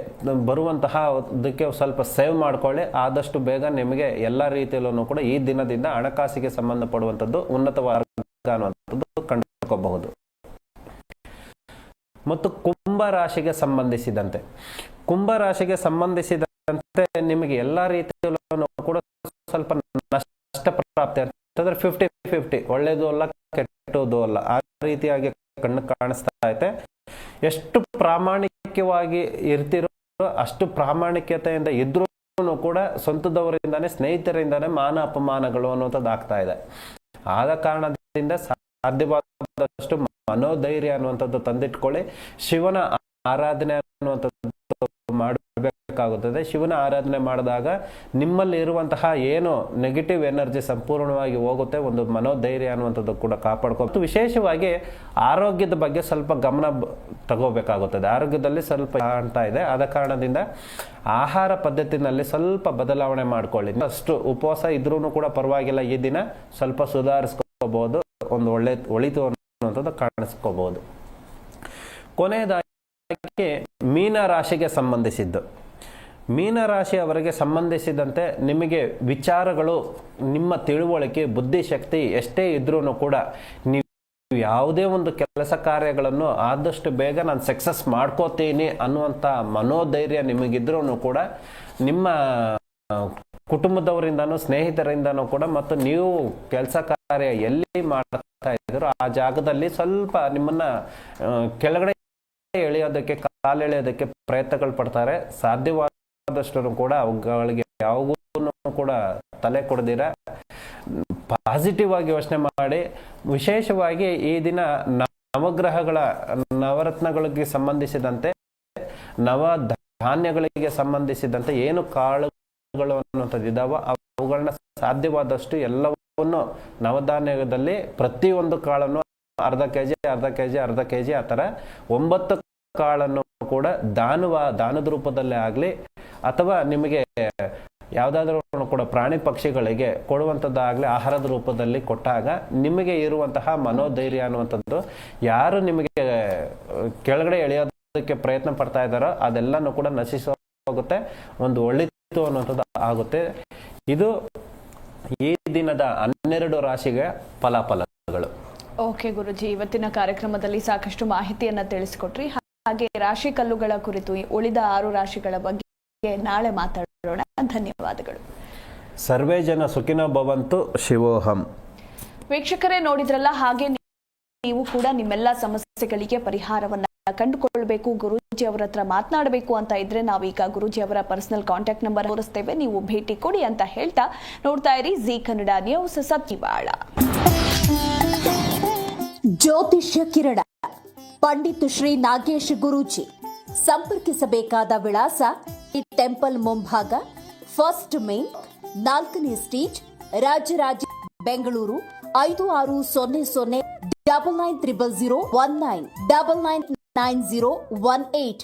[SPEAKER 2] ಬರುವಂತಹ ಅದಕ್ಕೆ ಸ್ವಲ್ಪ ಸೇವ್ ಮಾಡ್ಕೊಳ್ಳಿ. ಆದಷ್ಟು ಬೇಗ ನಿಮಗೆ ಎಲ್ಲ ರೀತಿಯಲ್ಲೂ ಕೂಡ ಈ ದಿನದಿಂದ ಹಣಕಾಸಿಗೆ ಸಂಬಂಧಪಡುವಂಥದ್ದು ಉನ್ನತವಾದ ಅನ್ನುವಂಥದ್ದು ಕಂಡುಕೋಬಹುದು. ಮತ್ತು ಕುಂಭ ರಾಶಿಗೆ ಸಂಬಂಧಿಸಿದಂತೆ ನಿಮಗೆ ಎಲ್ಲ ರೀತಿಯಲ್ಲೂ ಕೂಡ ಸ್ವಲ್ಪ ನಷ್ಟ ಪ್ರಾಪ್ತಿ ಅಂತಂದ್ರೆ 50-50, ಒಳ್ಳೇದು ಅಲ್ಲ ಕೆಟ್ಟದ್ದು ಅಲ್ಲ, ಆ ರೀತಿಯಾಗಿ ಕಣ್ಣು ಕಾಣಿಸ್ತಾ ಐತೆ. ಎಷ್ಟು ಪ್ರಾಮಾಣಿಕವಾಗಿ ಇರ್ತಿರೋ ಅಷ್ಟು ಪ್ರಾಮಾಣಿಕತೆಯಿಂದ ಇದ್ರೂ ಕೂಡ ಸ್ವಂತದವರಿಂದಾನೆ ಸ್ನೇಹಿತರಿಂದಾನೆ ಮಾನ ಅಪಮಾನಗಳು ಅನ್ನುವಂಥದ್ದು ಆಗ್ತಾ ಇದೆ. ಆದ ಕಾರಣದಿಂದ ಸಾಧ್ಯವಾದಷ್ಟು ಮನೋಧೈರ್ಯ ಅನ್ನುವಂಥದ್ದು ತಂದಿಟ್ಕೊಳ್ಳಿ. ಶಿವನ ಆರಾಧನೆ ಅನ್ನುವಂಥದ್ದು ಮಾಡಬೇಕಾಗುತ್ತದೆ. ಶಿವನ ಆರಾಧನೆ ಮಾಡಿದಾಗ ನಿಮ್ಮಲ್ಲಿ ಇರುವಂತಹ ಏನು ನೆಗೆಟಿವ್ ಎನರ್ಜಿ ಸಂಪೂರ್ಣವಾಗಿ ಹೋಗುತ್ತೆ. ಒಂದು ಮನೋಧೈರ್ಯ ಅನ್ನುವಂಥದ್ದು ಕೂಡ ಕಾಪಾಡ್ಕೊಂಡು ವಿಶೇಷವಾಗಿ ಆರೋಗ್ಯದ ಬಗ್ಗೆ ಸ್ವಲ್ಪ ಗಮನ ತಗೋಬೇಕಾಗುತ್ತದೆ. ಆರೋಗ್ಯದಲ್ಲಿ ಸ್ವಲ್ಪ ಕಾಣ್ತಾ ಇದೆ. ಆದ ಕಾರಣದಿಂದ ಆಹಾರ ಪದ್ಧತಿನಲ್ಲಿ ಸ್ವಲ್ಪ ಬದಲಾವಣೆ ಮಾಡ್ಕೊಳ್ಳಿ. ಅಷ್ಟು ಉಪವಾಸ ಇದ್ರೂ ಕೂಡ ಪರವಾಗಿಲ್ಲ, ಈ ದಿನ ಸ್ವಲ್ಪ ಸುಧಾರಿಸ್ಕೋಬಹುದು, ಒಂದು ಒಳಿತು ಅನ್ನುವಂಥದ್ದು ಕಾಣಿಸ್ಕೋಬಹುದು. ಕೊನೆಯದಾಗಿ ಮೀನರಾಶಿಯವರಿಗೆ ಸಂಬಂಧಿಸಿದಂತೆ ನಿಮಗೆ ವಿಚಾರಗಳು, ನಿಮ್ಮ ತಿಳುವಳಿಕೆ, ಬುದ್ಧಿಶಕ್ತಿ ಎಷ್ಟೇ ಇದ್ರೂ ಕೂಡ ನೀವು ಯಾವುದೇ ಒಂದು ಕೆಲಸ ಕಾರ್ಯಗಳನ್ನು ಆದಷ್ಟು ಬೇಗ ನಾನು ಸಕ್ಸಸ್ ಮಾಡ್ಕೋತೀನಿ ಅನ್ನುವಂಥ ಮನೋಧೈರ್ಯ ನಿಮಗಿದ್ರೂ ಕೂಡ ನಿಮ್ಮ ಕುಟುಂಬದವರಿಂದನೂ ಸ್ನೇಹಿತರಿಂದನೂ ಕೂಡ ಮತ್ತು ನೀವು ಕೆಲಸ ಕಾರ್ಯ ಎಲ್ಲಿ ಮಾಡ್ತಾ ಇದ್ದೀರೋ ಆ ಜಾಗದಲ್ಲಿ ಸ್ವಲ್ಪ ನಿಮ್ಮನ್ನ ಕೆಳಗಡೆ ಎಳೆಯೋದಕ್ಕೆ, ಕಾಲೆಳೆಯೋದಕ್ಕೆ ಪ್ರಯತ್ನಗಳು ಪಡ್ತಾರೆ. ಸಾಧ್ಯವಾದಷ್ಟು ಕೂಡ ಅವುಗಳಿಗೆ ಯಾವಾಗೂ ಕೂಡ ತಲೆ ಕೊಡದಿರ ಪಾಸಿಟಿವ್ ಆಗಿ ಯೋಚನೆ ಮಾಡಿ. ವಿಶೇಷವಾಗಿ ಈ ದಿನ ನವಗ್ರಹಗಳ, ನವರತ್ನಗಳಿಗೆ ಸಂಬಂಧಿಸಿದಂತೆ, ನವ ಧಾನ್ಯಗಳಿಗೆ ಸಂಬಂಧಿಸಿದಂತೆ ಏನು ಕಾಳುಗಳು ಅನ್ನುವಂಥದ್ದು ಇದಾವ ಅವುಗಳನ್ನ ಸಾಧ್ಯವಾದಷ್ಟು ಎಲ್ಲವನ್ನು ನವಧಾನ್ಯದಲ್ಲಿ ಪ್ರತಿಯೊಂದು ಕಾಳನ್ನು ಅರ್ಧ ಕೆಜಿ ಆ ಥರ 9 ಕಾಳನ್ನು ಕೂಡ ದಾನದ ರೂಪದಲ್ಲೇ ಆಗಲಿ ಅಥವಾ ನಿಮಗೆ ಯಾವುದಾದ್ರೂ ಕೂಡ ಪ್ರಾಣಿ ಪಕ್ಷಿಗಳಿಗೆ ಕೊಡುವಂಥದ್ದಾಗಲಿ ಆಹಾರದ ರೂಪದಲ್ಲಿ ಕೊಟ್ಟಾಗ ನಿಮಗೆ ಇರುವಂತಹ ಮನೋಧೈರ್ಯ ಅನ್ನುವಂಥದ್ದು ಯಾರು ನಿಮಗೆ ಕೆಳಗಡೆ ಎಳೆಯೋದಕ್ಕೆ ಪ್ರಯತ್ನ ಪಡ್ತಾ ಇದ್ದಾರೋ ಅದೆಲ್ಲನೂ ಕೂಡ ನಶಿಸೋಗುತ್ತೆ, ಒಂದು ಒಳಿತು ಅನ್ನುವಂಥದ್ದು ಆಗುತ್ತೆ. ಇದು ಈ ದಿನದ 12 ರಾಶಿಗೆ ಫಲಾಫಲಗಳು.
[SPEAKER 1] ಓಕೆ ಗುರುಜಿ, ಇವತ್ತಿನ ಕಾರ್ಯಕ್ರಮದಲ್ಲಿ ಸಾಕಷ್ಟು ಮಾಹಿತಿಯನ್ನ ತಿಳಿಸಿಕೊಟ್ರಿ. ಹಾಗೆ ರಾಶಿ ಕಲ್ಲುಗಳ ಕುರಿತು ಉಳಿದ 6 ರಾಶಿಗಳ ಬಗ್ಗೆ ನಾಳೆ ಮಾತಾಡೋಣ. ಧನ್ಯವಾದಗಳು.
[SPEAKER 2] ಸರ್ವೇ ಜನ ಸುಖಿನೋ ಭವಂತು. ಶಿವೋಹಂ.
[SPEAKER 1] ವೀಕ್ಷಕರೇ ನೋಡಿದ್ರಲ್ಲ, ಹಾಗೆ ನೀವು ಕೂಡ ನಿಮ್ಮೆಲ್ಲ ಸಮಸ್ಯೆಗಳಿಗೆ ಪರಿಹಾರವನ್ನ ಕಂಡುಕೊಳ್ಬೇಕು, ಗುರೂಜಿ ಅವರ ಹತ್ರ ಮಾತನಾಡಬೇಕು ಅಂತ ಇದ್ರೆ ನಾವೀಗ ಗುರೂಜಿ ಅವರ ಪರ್ಸನಲ್ ಕಾಂಟ್ಯಾಕ್ಟ್ ನಂಬರ್ ತೋರಿಸ್ತೇವೆ, ನೀವು ಭೇಟಿ ಕೊಡಿ ಅಂತ ಹೇಳ್ತಾ ನೋಡ್ತಾ ಇರಿ ಜಿ ಕನ್ನಡ ನ್ಯೂಸ್ ಸತ್ಯವಾಳ.
[SPEAKER 5] ಜ್ಯೋತಿಷ್ಯ ಕಿರಣ ಪಂಡಿತ್ ಶ್ರೀ ನಾಗೇಶ್ ಗುರೂಜಿ. ಸಂಪರ್ಕಿಸಬೇಕಾದ ವಿಳಾಸ ಟೆಂಪಲ್ ಮುಂಭಾಗ, ಫಸ್ಟ್ ಮೇನ್, 4ನೇ ಸ್ಟೇಜ್, ರಾಜರಾಜ, ಬೆಂಗಳೂರು 5600 990019 999018.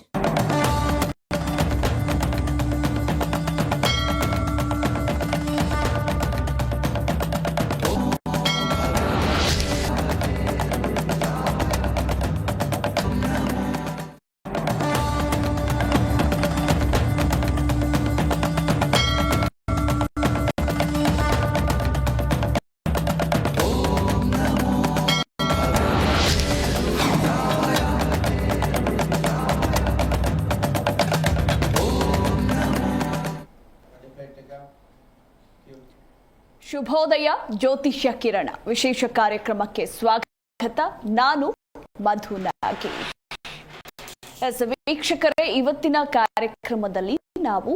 [SPEAKER 1] ಶುಭೋದಯ ಜ್ಯೋತಿಷ್ಯ ಕಿರಣ ವಿಶೇಷ ಕಾರ್ಯಕ್ರಮಕ್ಕೆ ಸ್ವಾಗತ. ನಾನು ಮಧು ನಾಗೇಶ್. ವೀಕ್ಷಕರೇ, ಇವತ್ತಿನ ಕಾರ್ಯಕ್ರಮದಲ್ಲಿ ನಾವು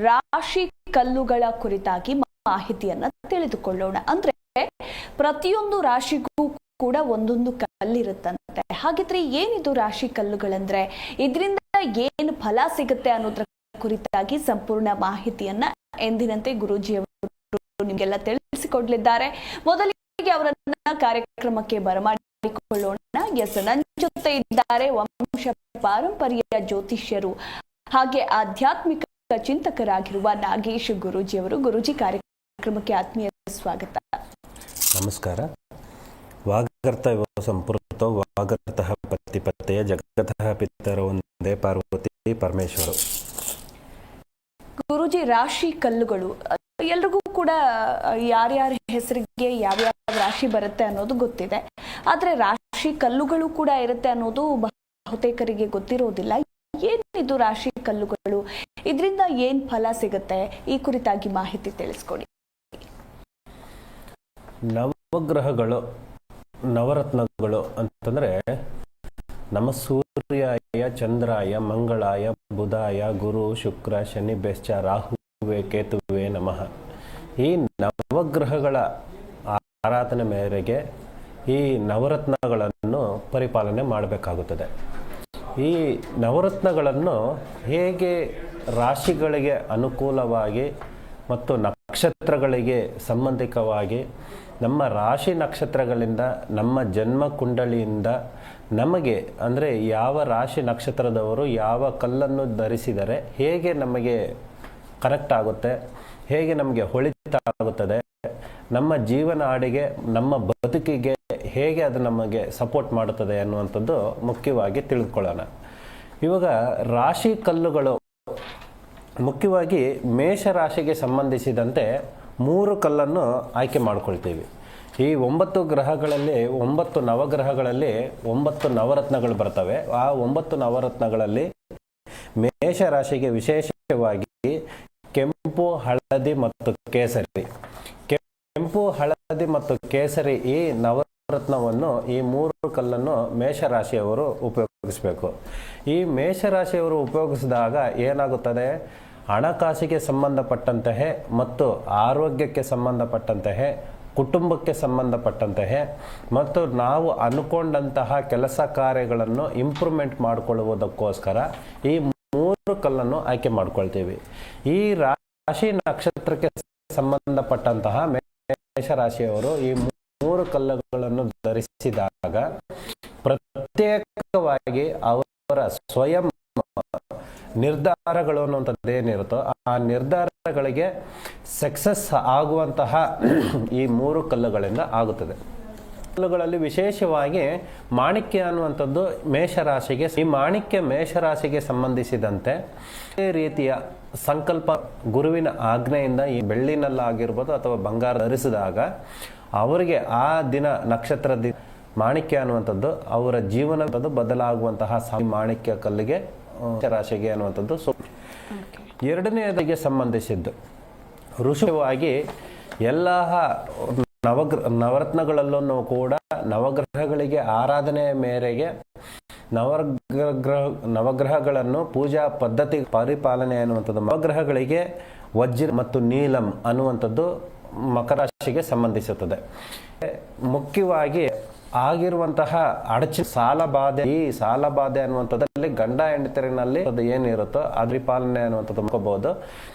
[SPEAKER 1] ರಾಶಿ ಕಲ್ಲುಗಳ ಕುರಿತಾಗಿ ಮಾಹಿತಿಯನ್ನ ತಿಳಿದುಕೊಳ್ಳೋಣ. ಅಂದ್ರೆ ಪ್ರತಿಯೊಂದು ರಾಶಿಗೂ ಕೂಡ ಒಂದೊಂದು ಕಲ್ಲಿರುತ್ತಂತೆ. ಹಾಗಿದ್ರೆ ಏನಿದು ರಾಶಿ ಕಲ್ಲುಗಳಂದ್ರೆ, ಇದರಿಂದ ಏನು ಫಲ ಸಿಗುತ್ತೆ ಅನ್ನೋದ್ರ ಕುರಿತಾಗಿ ಸಂಪೂರ್ಣ ಮಾಹಿತಿಯನ್ನ ಎಂದಿನಂತೆ ಗುರೂಜಿಯವರು ನಿಮಗೆಲ್ಲ ತಿಳಿಸಿಕೊಡ್ಲಿದ್ದಾರೆ. ಮೊದಲಿಗೆ ಅವರನ್ನ ಕಾರ್ಯಕ್ರಮಕ್ಕೆ ಬರಮಾಡಿಕೊಳ್ಳೋಣ. ನನ್ನ ಜೊತೆ ಇದ್ದಾರೆ ವಂಶ ಪಾರಂಪರ್ಯ ಜ್ಯೋತಿಷ್ಯರು ಹಾಗೆ ಆಧ್ಯಾತ್ಮಿಕ ಚಿಂತಕರಾಗಿರುವ ನಾಗೇಶ್ ಗುರೂಜಿಯವರು. ಗುರೂಜಿ, ಕಾರ್ಯಕ್ರಮಕ್ಕೆ ಆತ್ಮೀಯ ಸ್ವಾಗತ.
[SPEAKER 2] ನಮಸ್ಕಾರ. ವಾಗರ್ತವ ಸಂಪೃತೋ ವಾಗರ್ತಃ ಪತಿಪತೆಯ ಜಗತಃ ಪಿತರೋ ಒಂದೇ ಪಾರ್ವತಿ ಪರಮೇಶ್ವರು.
[SPEAKER 1] ಗುರೂಜಿ, ರಾಶಿ ಕಲ್ಲುಗಳು ಎಲ್ರಿಗೂ ಕೂಡ ಯಾರ್ಯಾರ ಹೆಸರಿಗೆ ಯಾವ್ಯಾವ ರಾಶಿ ಬರುತ್ತೆ ಅನ್ನೋದು ಗೊತ್ತಿದೆ. ಆದ್ರೆ ರಾಶಿ ಕಲ್ಲುಗಳು ಕೂಡ ಇರುತ್ತೆ ಅನ್ನೋದು ಬಹುತೇಕರಿಗೆ ಗೊತ್ತಿರೋದಿಲ್ಲ. ಏನಿದು ರಾಶಿ ಕಲ್ಲುಗಳು, ಇದರಿಂದ ಏನ್ ಫಲ ಸಿಗುತ್ತೆ, ಈ ಕುರಿತಾಗಿ ಮಾಹಿತಿ ತಿಳಿಸ್ಕೊಡಿ.
[SPEAKER 2] ನವಗ್ರಹಗಳು, ನವರತ್ನಗಳು ಅಂತಂದ್ರೆ ನಮ್ಮ ಸೂರ್ಯಾಯ, ಚಂದ್ರಾಯ, ಮಂಗಳಾಯ, ಬುಧಾಯ, ಗುರು, ಶುಕ್ರ, ಶನಿ, ಬೆಶ್ಚ, ರಾಹುವೆ, ಕೇತುವೆ ನಮಃ. ಈ ನವಗ್ರಹಗಳ ಆರಾಧನೆ ಮೇರೆಗೆ ಈ ನವರತ್ನಗಳನ್ನು ಪರಿಪಾಲನೆ ಮಾಡಬೇಕಾಗುತ್ತದೆ. ಈ ನವರತ್ನಗಳನ್ನು ಹೇಗೆ ರಾಶಿಗಳಿಗೆ ಅನುಕೂಲವಾಗಿ ಮತ್ತು ನಕ್ಷತ್ರಗಳಿಗೆ ಸಂಬಂಧಿಕವಾಗಿ ನಮ್ಮ ರಾಶಿ ನಕ್ಷತ್ರಗಳಿಂದ, ನಮ್ಮ ಜನ್ಮ ಕುಂಡಲಿಯಿಂದ ನಮಗೆ ಅಂದರೆ ಯಾವ ರಾಶಿ ನಕ್ಷತ್ರದವರು ಯಾವ ಕಲ್ಲನ್ನು ಧರಿಸಿದರೆ ಹೇಗೆ ನಮಗೆ ಕನೆಕ್ಟ್ ಆಗುತ್ತೆ, ಹೇಗೆ ನಮಗೆ ಹೊಳಿತಾಗುತ್ತದೆ, ನಮ್ಮ ಜೀವನ ಆಡಿಗೆ, ನಮ್ಮ ಬದುಕಿಗೆ ಹೇಗೆ ಅದು ನಮಗೆ ಸಪೋರ್ಟ್ ಮಾಡುತ್ತದೆ ಅನ್ನುವಂಥದ್ದು ಮುಖ್ಯವಾಗಿ ತಿಳಿದುಕೊಳ್ಳೋಣ. ಇವಾಗ ರಾಶಿ ಕಲ್ಲುಗಳು ಮುಖ್ಯವಾಗಿ ಮೇಷರಾಶಿಗೆ ಸಂಬಂಧಿಸಿದಂತೆ 3 ಕಲ್ಲನ್ನು ಆಯ್ಕೆ ಮಾಡ್ಕೊಳ್ತೀವಿ. ಈ 9 ಗ್ರಹಗಳಲ್ಲಿ 9 ನವಗ್ರಹಗಳಲ್ಲಿ 9 ನವರತ್ನಗಳು ಬರ್ತವೆ. ಆ 9 ನವರತ್ನಗಳಲ್ಲಿ ಮೇಷರಾಶಿಗೆ ವಿಶೇಷವಾಗಿ ಕೆಂಪು, ಹಳದಿ ಮತ್ತು ಕೇಸರಿ. ಕೆಂಪು, ಹಳದಿ ಮತ್ತು ಕೇಸರಿ ಈ ನವರತ್ನವನ್ನು, ಈ 3 ಕಲ್ಲನ್ನು ಮೇಷರಾಶಿಯವರು ಉಪಯೋಗಿಸಬೇಕು. ಈ ಮೇಷರಾಶಿಯವರು ಉಪಯೋಗಿಸಿದಾಗ ಏನಾಗುತ್ತದೆ, ಹಣಕಾಸಿಗೆ ಸಂಬಂಧಪಟ್ಟಂತಹ ಮತ್ತು ಆರೋಗ್ಯಕ್ಕೆ ಸಂಬಂಧಪಟ್ಟಂತಹ, ಕುಟುಂಬಕ್ಕೆ ಸಂಬಂಧಪಟ್ಟಂತಹ ಮತ್ತು ನಾವು ಅನ್ಕೊಂಡಂತಹ ಕೆಲಸ ಕಾರ್ಯಗಳನ್ನು ಇಂಪ್ರೂವ್ಮೆಂಟ್ ಮಾಡಿಕೊಳ್ಳುವುದಕ್ಕೋಸ್ಕರ ಈ 3 ಕಲ್ಲನ್ನು ಆಯ್ಕೆ ಮಾಡ್ಕೊಳ್ತೀವಿ. ಈ ರಾಶಿ ನಕ್ಷತ್ರಕ್ಕೆ ಸಂಬಂಧಪಟ್ಟಂತಹ ಮೇಷರಾಶಿಯವರು ಈ 3 ಕಲ್ಲುಗಳನ್ನು ಧರಿಸಿದಾಗ ಪ್ರತ್ಯೇಕವಾಗಿ ಅವರ ಸ್ವಯಂ ನಿರ್ಧಾರಗಳು ಅನ್ನುವಂಥದ್ದು ಏನಿರುತ್ತೋ ಆ ನಿರ್ಧಾರಗಳಿಗೆ ಸಕ್ಸಸ್ ಆಗುವಂತಹ ಈ 3 ಕಲ್ಲುಗಳಿಂದ ಆಗುತ್ತದೆ. ಕಲ್ಲುಗಳಲ್ಲಿ ವಿಶೇಷವಾಗಿ ಮಾಣಿಕ್ಯ ಅನ್ನುವಂಥದ್ದು ಮೇಷರಾಶಿಗೆ, ಈ ಮಾಣಿಕ್ಯ ಮೇಷರಾಶಿಗೆ ಸಂಬಂಧಿಸಿದಂತೆ ಈ ರೀತಿಯ ಸಂಕಲ್ಪ ಗುರುವಿನ ಆಜ್ಞೆಯಿಂದ ಈ ಬೆಳ್ಳಿನಲ್ಲಾಗಿರ್ಬೋದು ಅಥವಾ ಬಂಗಾರ ಧರಿಸಿದಾಗ ಅವರಿಗೆ ಆ ದಿನ ನಕ್ಷತ್ರದ ಮಾಣಿಕ್ಯ ಅನ್ನುವಂಥದ್ದು ಅವರ ಜೀವನದ ಬದಲಾಗುವಂತಹ ಮಾಣಿಕ್ಯ ಕಲ್ಲಿಗೆ ರಾಶಿಗೆ ಅನ್ನುವಂಥದ್ದು. ಎರಡನೆಯದಿಗೆ ಸಂಬಂಧಿಸಿದ್ದು ಋಷಿವಾಗಿ ನವರತ್ನಗಳಲ್ಲೂ ಕೂಡ ನವಗ್ರಹಗಳಿಗೆ ಆರಾಧನೆಯ ಮೇರೆಗೆ ನವಗ್ರಹಗಳನ್ನು ಪೂಜಾ ಪದ್ಧತಿ ಪರಿಪಾಲನೆ ಅನ್ನುವಂಥದ್ದು. ನವಗ್ರಹಗಳಿಗೆ ವಜ್ರ ಮತ್ತು ನೀಲಂ ಅನ್ನುವಂಥದ್ದು ಮಕರ ರಾಶಿಗೆ ಸಂಬಂಧಿಸುತ್ತದೆ. ಮುಖ್ಯವಾಗಿ ಆಗಿರುವಂತಹ ಅಡಚಣೆ ಸಾಲಬಾಧೆ, ಈ ಸಾಲಬಾಧೆ ಅನ್ನುವಂಥದ್ದಲ್ಲಿ ಗಂಡ ಹೆಂಡತಿರಿನಲ್ಲಿ ಅದು ಏನಿರುತ್ತೋ ಅದ್ರ ಪಾಲನೆ ಅನ್ನುವಂಥದ್ದು ಮಾಡ್ಕೋಬಹುದು.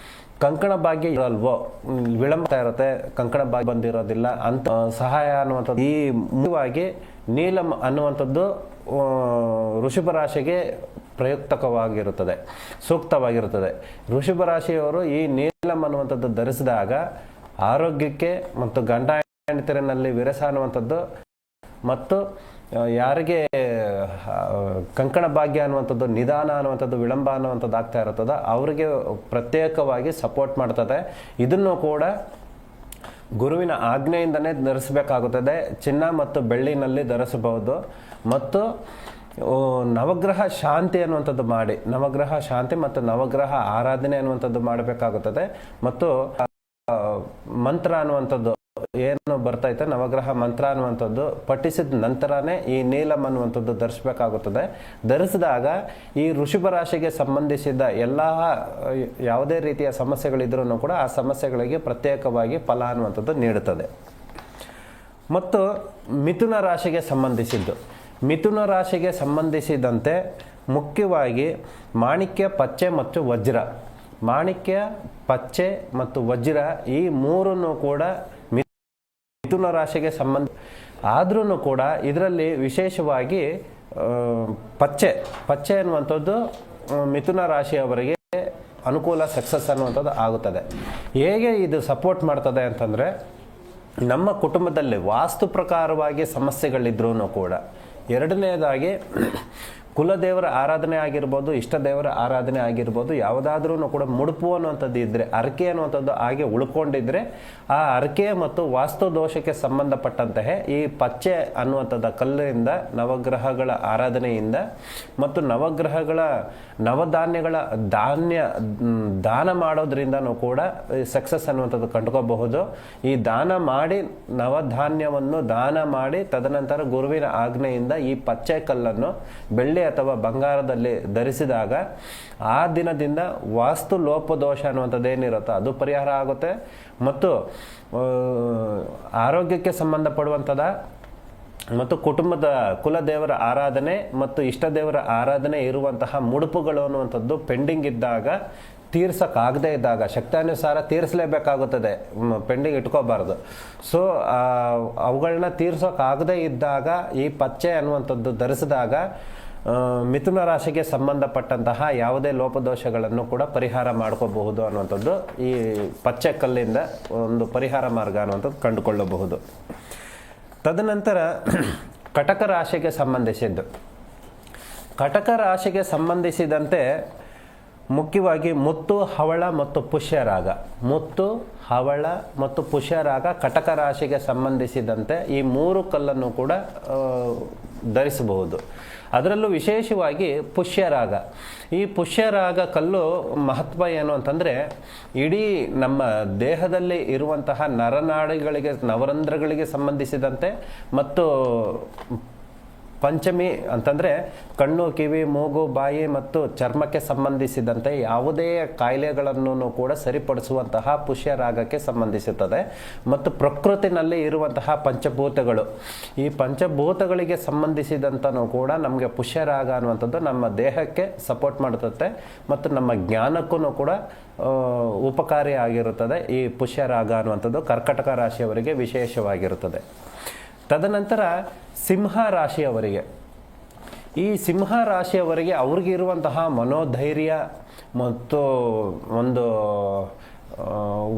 [SPEAKER 2] ಕಂಕಣ ಭಾಗ್ಯ ಇರಲ್ವೋ, ವಿಳಂಬ ಇರುತ್ತೆ, ಕಂಕಣ ಭಾಗ್ಯ ಬಂದಿರೋದಿಲ್ಲ ಅಂತ ಸಹಾಯ ಅನ್ನುವಂಥದ್ದು. ಈ ಮುಖ್ಯವಾಗಿ ನೀಲಂ ಅನ್ನುವಂಥದ್ದು ವೃಷಭ ರಾಶಿಗೆ ಪ್ರಯುಕ್ತಕವಾಗಿರುತ್ತದೆ, ಸೂಕ್ತವಾಗಿರುತ್ತದೆ. ವೃಷಭ ರಾಶಿಯವರು ಈ ನೀಲಂ ಅನ್ನುವಂಥದ್ದು ಧರಿಸಿದಾಗ ಆರೋಗ್ಯಕ್ಕೆ ಮತ್ತು ಗಂಡ ಹೆಂಡತಿರಿನಲ್ಲಿ ವಿರಸ ಅನ್ನುವಂಥದ್ದು ಮತ್ತು ಯಾರಿಗೆ ಕಂಕಣ ಭಾಗ್ಯ ಅನ್ನುವಂಥದ್ದು, ನಿಧಾನ ಅನ್ನುವಂಥದ್ದು, ವಿಳಂಬ ಅನ್ನುವಂಥದ್ದು ಆಗ್ತಾ ಇರುತ್ತದ ಅವರಿಗೆ ಪ್ರತ್ಯೇಕವಾಗಿ ಸಪೋರ್ಟ್ ಮಾಡ್ತದೆ. ಇದನ್ನು ಕೂಡ ಗುರುವಿನ ಆಜ್ಞೆಯಿಂದನೇ ಧರಿಸಬೇಕಾಗುತ್ತದೆ. ಚಿನ್ನ ಮತ್ತು ಬೆಳ್ಳಿನಲ್ಲಿ ಧರಿಸಬಹುದು. ಮತ್ತು ನವಗ್ರಹ ಶಾಂತಿ ಅನ್ನುವಂಥದ್ದು ಮಾಡಿ, ನವಗ್ರಹ ಶಾಂತಿ ಮತ್ತು ನವಗ್ರಹ ಆರಾಧನೆ ಅನ್ನುವಂಥದ್ದು ಮಾಡಬೇಕಾಗುತ್ತದೆ. ಮತ್ತು ಮಂತ್ರ ಅನ್ನುವಂಥದ್ದು ಏನು ಬರ್ತೈತೆ, ನವಗ್ರಹ ಮಂತ್ರ ಅನ್ನುವಂಥದ್ದು ಪಠಿಸಿದ ನಂತರನೇ ಈ ನೀಲಂ ಅನ್ನುವಂಥದ್ದು ಧರಿಸಬೇಕಾಗುತ್ತದೆ. ಧರಿಸಿದಾಗ ಈ ವೃಷಭ ರಾಶಿಗೆ ಸಂಬಂಧಿಸಿದ ಎಲ್ಲ ಯಾವುದೇ ರೀತಿಯ ಸಮಸ್ಯೆಗಳಿದ್ರೂ ಕೂಡ ಆ ಸಮಸ್ಯೆಗಳಿಗೆ ಪ್ರತ್ಯೇಕವಾಗಿ ಫಲ ಅನ್ನುವಂಥದ್ದು ನೀಡುತ್ತದೆ. ಮತ್ತು ಮಿಥುನ ರಾಶಿಗೆ ಸಂಬಂಧಿಸಿದ್ದು, ಮಿಥುನ ರಾಶಿಗೆ ಸಂಬಂಧಿಸಿದಂತೆ ಮುಖ್ಯವಾಗಿ ಮಾಣಿಕ್ಯ, ಪಚ್ಚೆ ಮತ್ತು ವಜ್ರ, ಮಾಣಿಕ್ಯ, ಪಚ್ಚೆ ಮತ್ತು ವಜ್ರ ಈ ಮೂರನ್ನು ಕೂಡ ಮಿಥುನ ರಾಶಿಗೆ ಸಂಬಂಧ. ಆದ್ರೂ ಕೂಡ ಇದರಲ್ಲಿ ವಿಶೇಷವಾಗಿ ಪಚ್ಚೆ ಅನ್ನುವಂಥದ್ದು ಮಿಥುನ ರಾಶಿಯವರಿಗೆ ಅನುಕೂಲ, ಸಕ್ಸಸ್ ಅನ್ನುವಂಥದ್ದು ಆಗುತ್ತದೆ. ಹೇಗೆ ಇದು ಸಪೋರ್ಟ್ ಮಾಡ್ತದೆ ಅಂತಂದರೆ, ನಮ್ಮ ಕುಟುಂಬದಲ್ಲಿ ವಾಸ್ತು ಪ್ರಕಾರವಾಗಿ ಸಮಸ್ಯೆಗಳಿದ್ರೂ ಕೂಡ, ಎರಡನೇದಾಗಿ ಕುಲದೇವರ ಆರಾಧನೆ ಆಗಿರ್ಬೋದು, ಇಷ್ಟ ದೇವರ ಆರಾಧನೆ ಆಗಿರ್ಬೋದು, ಯಾವುದಾದ್ರೂ ಕೂಡ ಮುಡುಪು ಅನ್ನುವಂಥದ್ದು ಇದ್ದರೆ, ಅರಕೆ ಅನ್ನುವಂಥದ್ದು ಹಾಗೆ ಉಳ್ಕೊಂಡಿದ್ರೆ ಆ ಅರಕೆ ಮತ್ತು ವಾಸ್ತು ದೋಷಕ್ಕೆ ಸಂಬಂಧಪಟ್ಟಂತಹ ಈ ಪಚ್ಚೆ ಅನ್ನುವಂಥದ್ದು ಕಲ್ಲಿನಿಂದ, ನವಗ್ರಹಗಳ ಆರಾಧನೆಯಿಂದ ಮತ್ತು ನವಗ್ರಹಗಳ ನವಧಾನ್ಯಗಳ ದಾನ ಮಾಡೋದ್ರಿಂದನೂ ಕೂಡ ಸಕ್ಸಸ್ ಅನ್ನುವಂಥದ್ದು ಕಂಡುಕೋಬಹುದು. ಈ ದಾನ ಮಾಡಿ, ನವಧಾನ್ಯವನ್ನು ದಾನ ಮಾಡಿ ತದನಂತರ ಗುರುವಿನ ಆಜ್ಞೆಯಿಂದ ಈ ಪಚ್ಚೆ ಕಲ್ಲನ್ನು ಬೆಳ್ಳಿ ಅಥವಾ ಬಂಗಾರದಲ್ಲಿ ಧರಿಸಿದಾಗ ಆ ದಿನದಿಂದ ವಾಸ್ತು ಲೋಪದೋಷ ಅನ್ನುವಂಥದ್ದು ಏನಿರುತ್ತೋ ಅದು ಪರಿಹಾರ ಆಗುತ್ತೆ. ಮತ್ತು ಆರೋಗ್ಯಕ್ಕೆ ಸಂಬಂಧಪಡುವಂಥದ್ದು ಮತ್ತು ಕುಟುಂಬದ ಕುಲದೇವರ ಆರಾಧನೆ ಮತ್ತು ಇಷ್ಟ ದೇವರ ಆರಾಧನೆ ಇರುವಂತಹ ಮುಡುಪುಗಳು ಅನ್ನುವಂಥದ್ದು ಪೆಂಡಿಂಗ್ ಇದ್ದಾಗ, ತೀರ್ಸೋಕ್ಕಾಗದೇ ಇದ್ದಾಗ, ಶಕ್ತಾನುಸಾರ ತೀರಿಸಲೇಬೇಕಾಗುತ್ತದೆ, ಪೆಂಡಿಂಗ್ ಇಟ್ಕೋಬಾರ್ದು. ಸೊ ಅವುಗಳನ್ನ ತೀರ್ಸೋಕ್ಕಾಗದೇ ಇದ್ದಾಗ ಈ ಪಚ್ಚೆ ಅನ್ನುವಂಥದ್ದು ಧರಿಸಿದಾಗ ಮಿಥುನ ರಾಶಿಗೆ ಸಂಬಂಧಪಟ್ಟಂತಹ ಯಾವುದೇ ಲೋಪದೋಷಗಳನ್ನು ಕೂಡ ಪರಿಹಾರ ಮಾಡ್ಕೋಬಹುದು ಅನ್ನುವಂಥದ್ದು ಈ ಪಚ್ಚೆ ಕಲ್ಲಿಂದ ಒಂದು ಪರಿಹಾರ ಮಾರ್ಗ ಅನ್ನುವಂಥದ್ದು ಕಂಡುಕೊಳ್ಳಬಹುದು. ತದನಂತರ ಕಟಕ ರಾಶಿಗೆ ಸಂಬಂಧಿಸಿದ್ದು, ಕಟಕ ರಾಶಿಗೆ ಸಂಬಂಧಿಸಿದಂತೆ ಮುಖ್ಯವಾಗಿ ಮುತ್ತು, ಹವಳ ಮತ್ತು ಪುಷ್ಯರಾಗ, ಮುತ್ತು, ಹವಳ ಮತ್ತು ಪುಷ್ಯರಾಗ ಕಟಕ ರಾಶಿಗೆ ಸಂಬಂಧಿಸಿದಂತೆ ಈ 3 ಕಲ್ಲನ್ನು ಕೂಡ ಧರಿಸಬಹುದು. ಅದರಲ್ಲೂ ವಿಶೇಷವಾಗಿ ಪುಷ್ಯರಾಗ, ಈ ಪುಷ್ಯರಾಗ ಕಲ್ಲು ಮಹತ್ವ ಏನು ಅಂತಂದರೆ, ಇಡೀ ನಮ್ಮ ದೇಹದಲ್ಲಿ ಇರುವಂತಹ ನರನಾಡಿಗಳಿಗೆ, ನವರಂಧ್ರಗಳಿಗೆ ಸಂಬಂಧಿಸಿದಂತೆ ಮತ್ತು ಪಂಚಮಿ ಅಂತಂದರೆ ಕಣ್ಣು, ಕಿವಿ, ಮೂಗು, ಬಾಯಿ ಮತ್ತು ಚರ್ಮಕ್ಕೆ ಸಂಬಂಧಿಸಿದಂತೆ ಯಾವುದೇ ಕಾಯಿಲೆಗಳನ್ನು ಕೂಡ ಸರಿಪಡಿಸುವಂತಹ ಪುಷ್ಯರಾಗಕ್ಕೆ ಸಂಬಂಧಿಸುತ್ತದೆ. ಮತ್ತು ಪ್ರಕೃತಿನಲ್ಲಿ ಇರುವಂತಹ ಪಂಚಭೂತಗಳು, ಈ ಪಂಚಭೂತಗಳಿಗೆ ಸಂಬಂಧಿಸಿದಂತನೂ ಕೂಡ ನಮಗೆ ಪುಷ್ಯರಾಗ ಅನ್ನುವಂಥದ್ದು ನಮ್ಮ ದೇಹಕ್ಕೆ ಸಪೋರ್ಟ್ ಮಾಡುತ್ತೆ ಮತ್ತು ನಮ್ಮ ಜ್ಞಾನಕ್ಕೂ ಕೂಡ ಉಪಕಾರಿ ಆಗಿರುತ್ತದೆ. ಈ ಪುಷ್ಯರಾಗ ಅನ್ನುವಂಥದ್ದು ಕರ್ಕಟಕ ರಾಶಿಯವರಿಗೆ ವಿಶೇಷವಾಗಿರುತ್ತದೆ. ತದನಂತರ ಸಿಂಹ ರಾಶಿಯವರಿಗೆ, ಈ ಸಿಂಹ ರಾಶಿಯವರಿಗೆ ಅವ್ರಿಗಿರುವಂತಹ ಮನೋಧೈರ್ಯ ಮತ್ತು ಒಂದು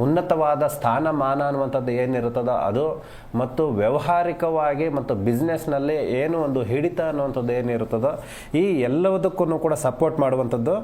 [SPEAKER 2] ಉನ್ನತವಾದ ಸ್ಥಾನಮಾನ ಅನ್ನುವಂಥದ್ದು ಏನಿರುತ್ತದೋ ಅದು, ಮತ್ತು ವ್ಯಾವಹಾರಿಕವಾಗಿ ಮತ್ತು ಬಿಸ್ನೆಸ್ನಲ್ಲಿ ಏನು ಒಂದು ಹಿಡಿತ ಅನ್ನುವಂಥದ್ದು ಏನಿರುತ್ತದೋ ಈ ಎಲ್ಲದಕ್ಕೂ ಕೂಡ ಸಪೋರ್ಟ್ ಮಾಡುವಂಥದ್ದು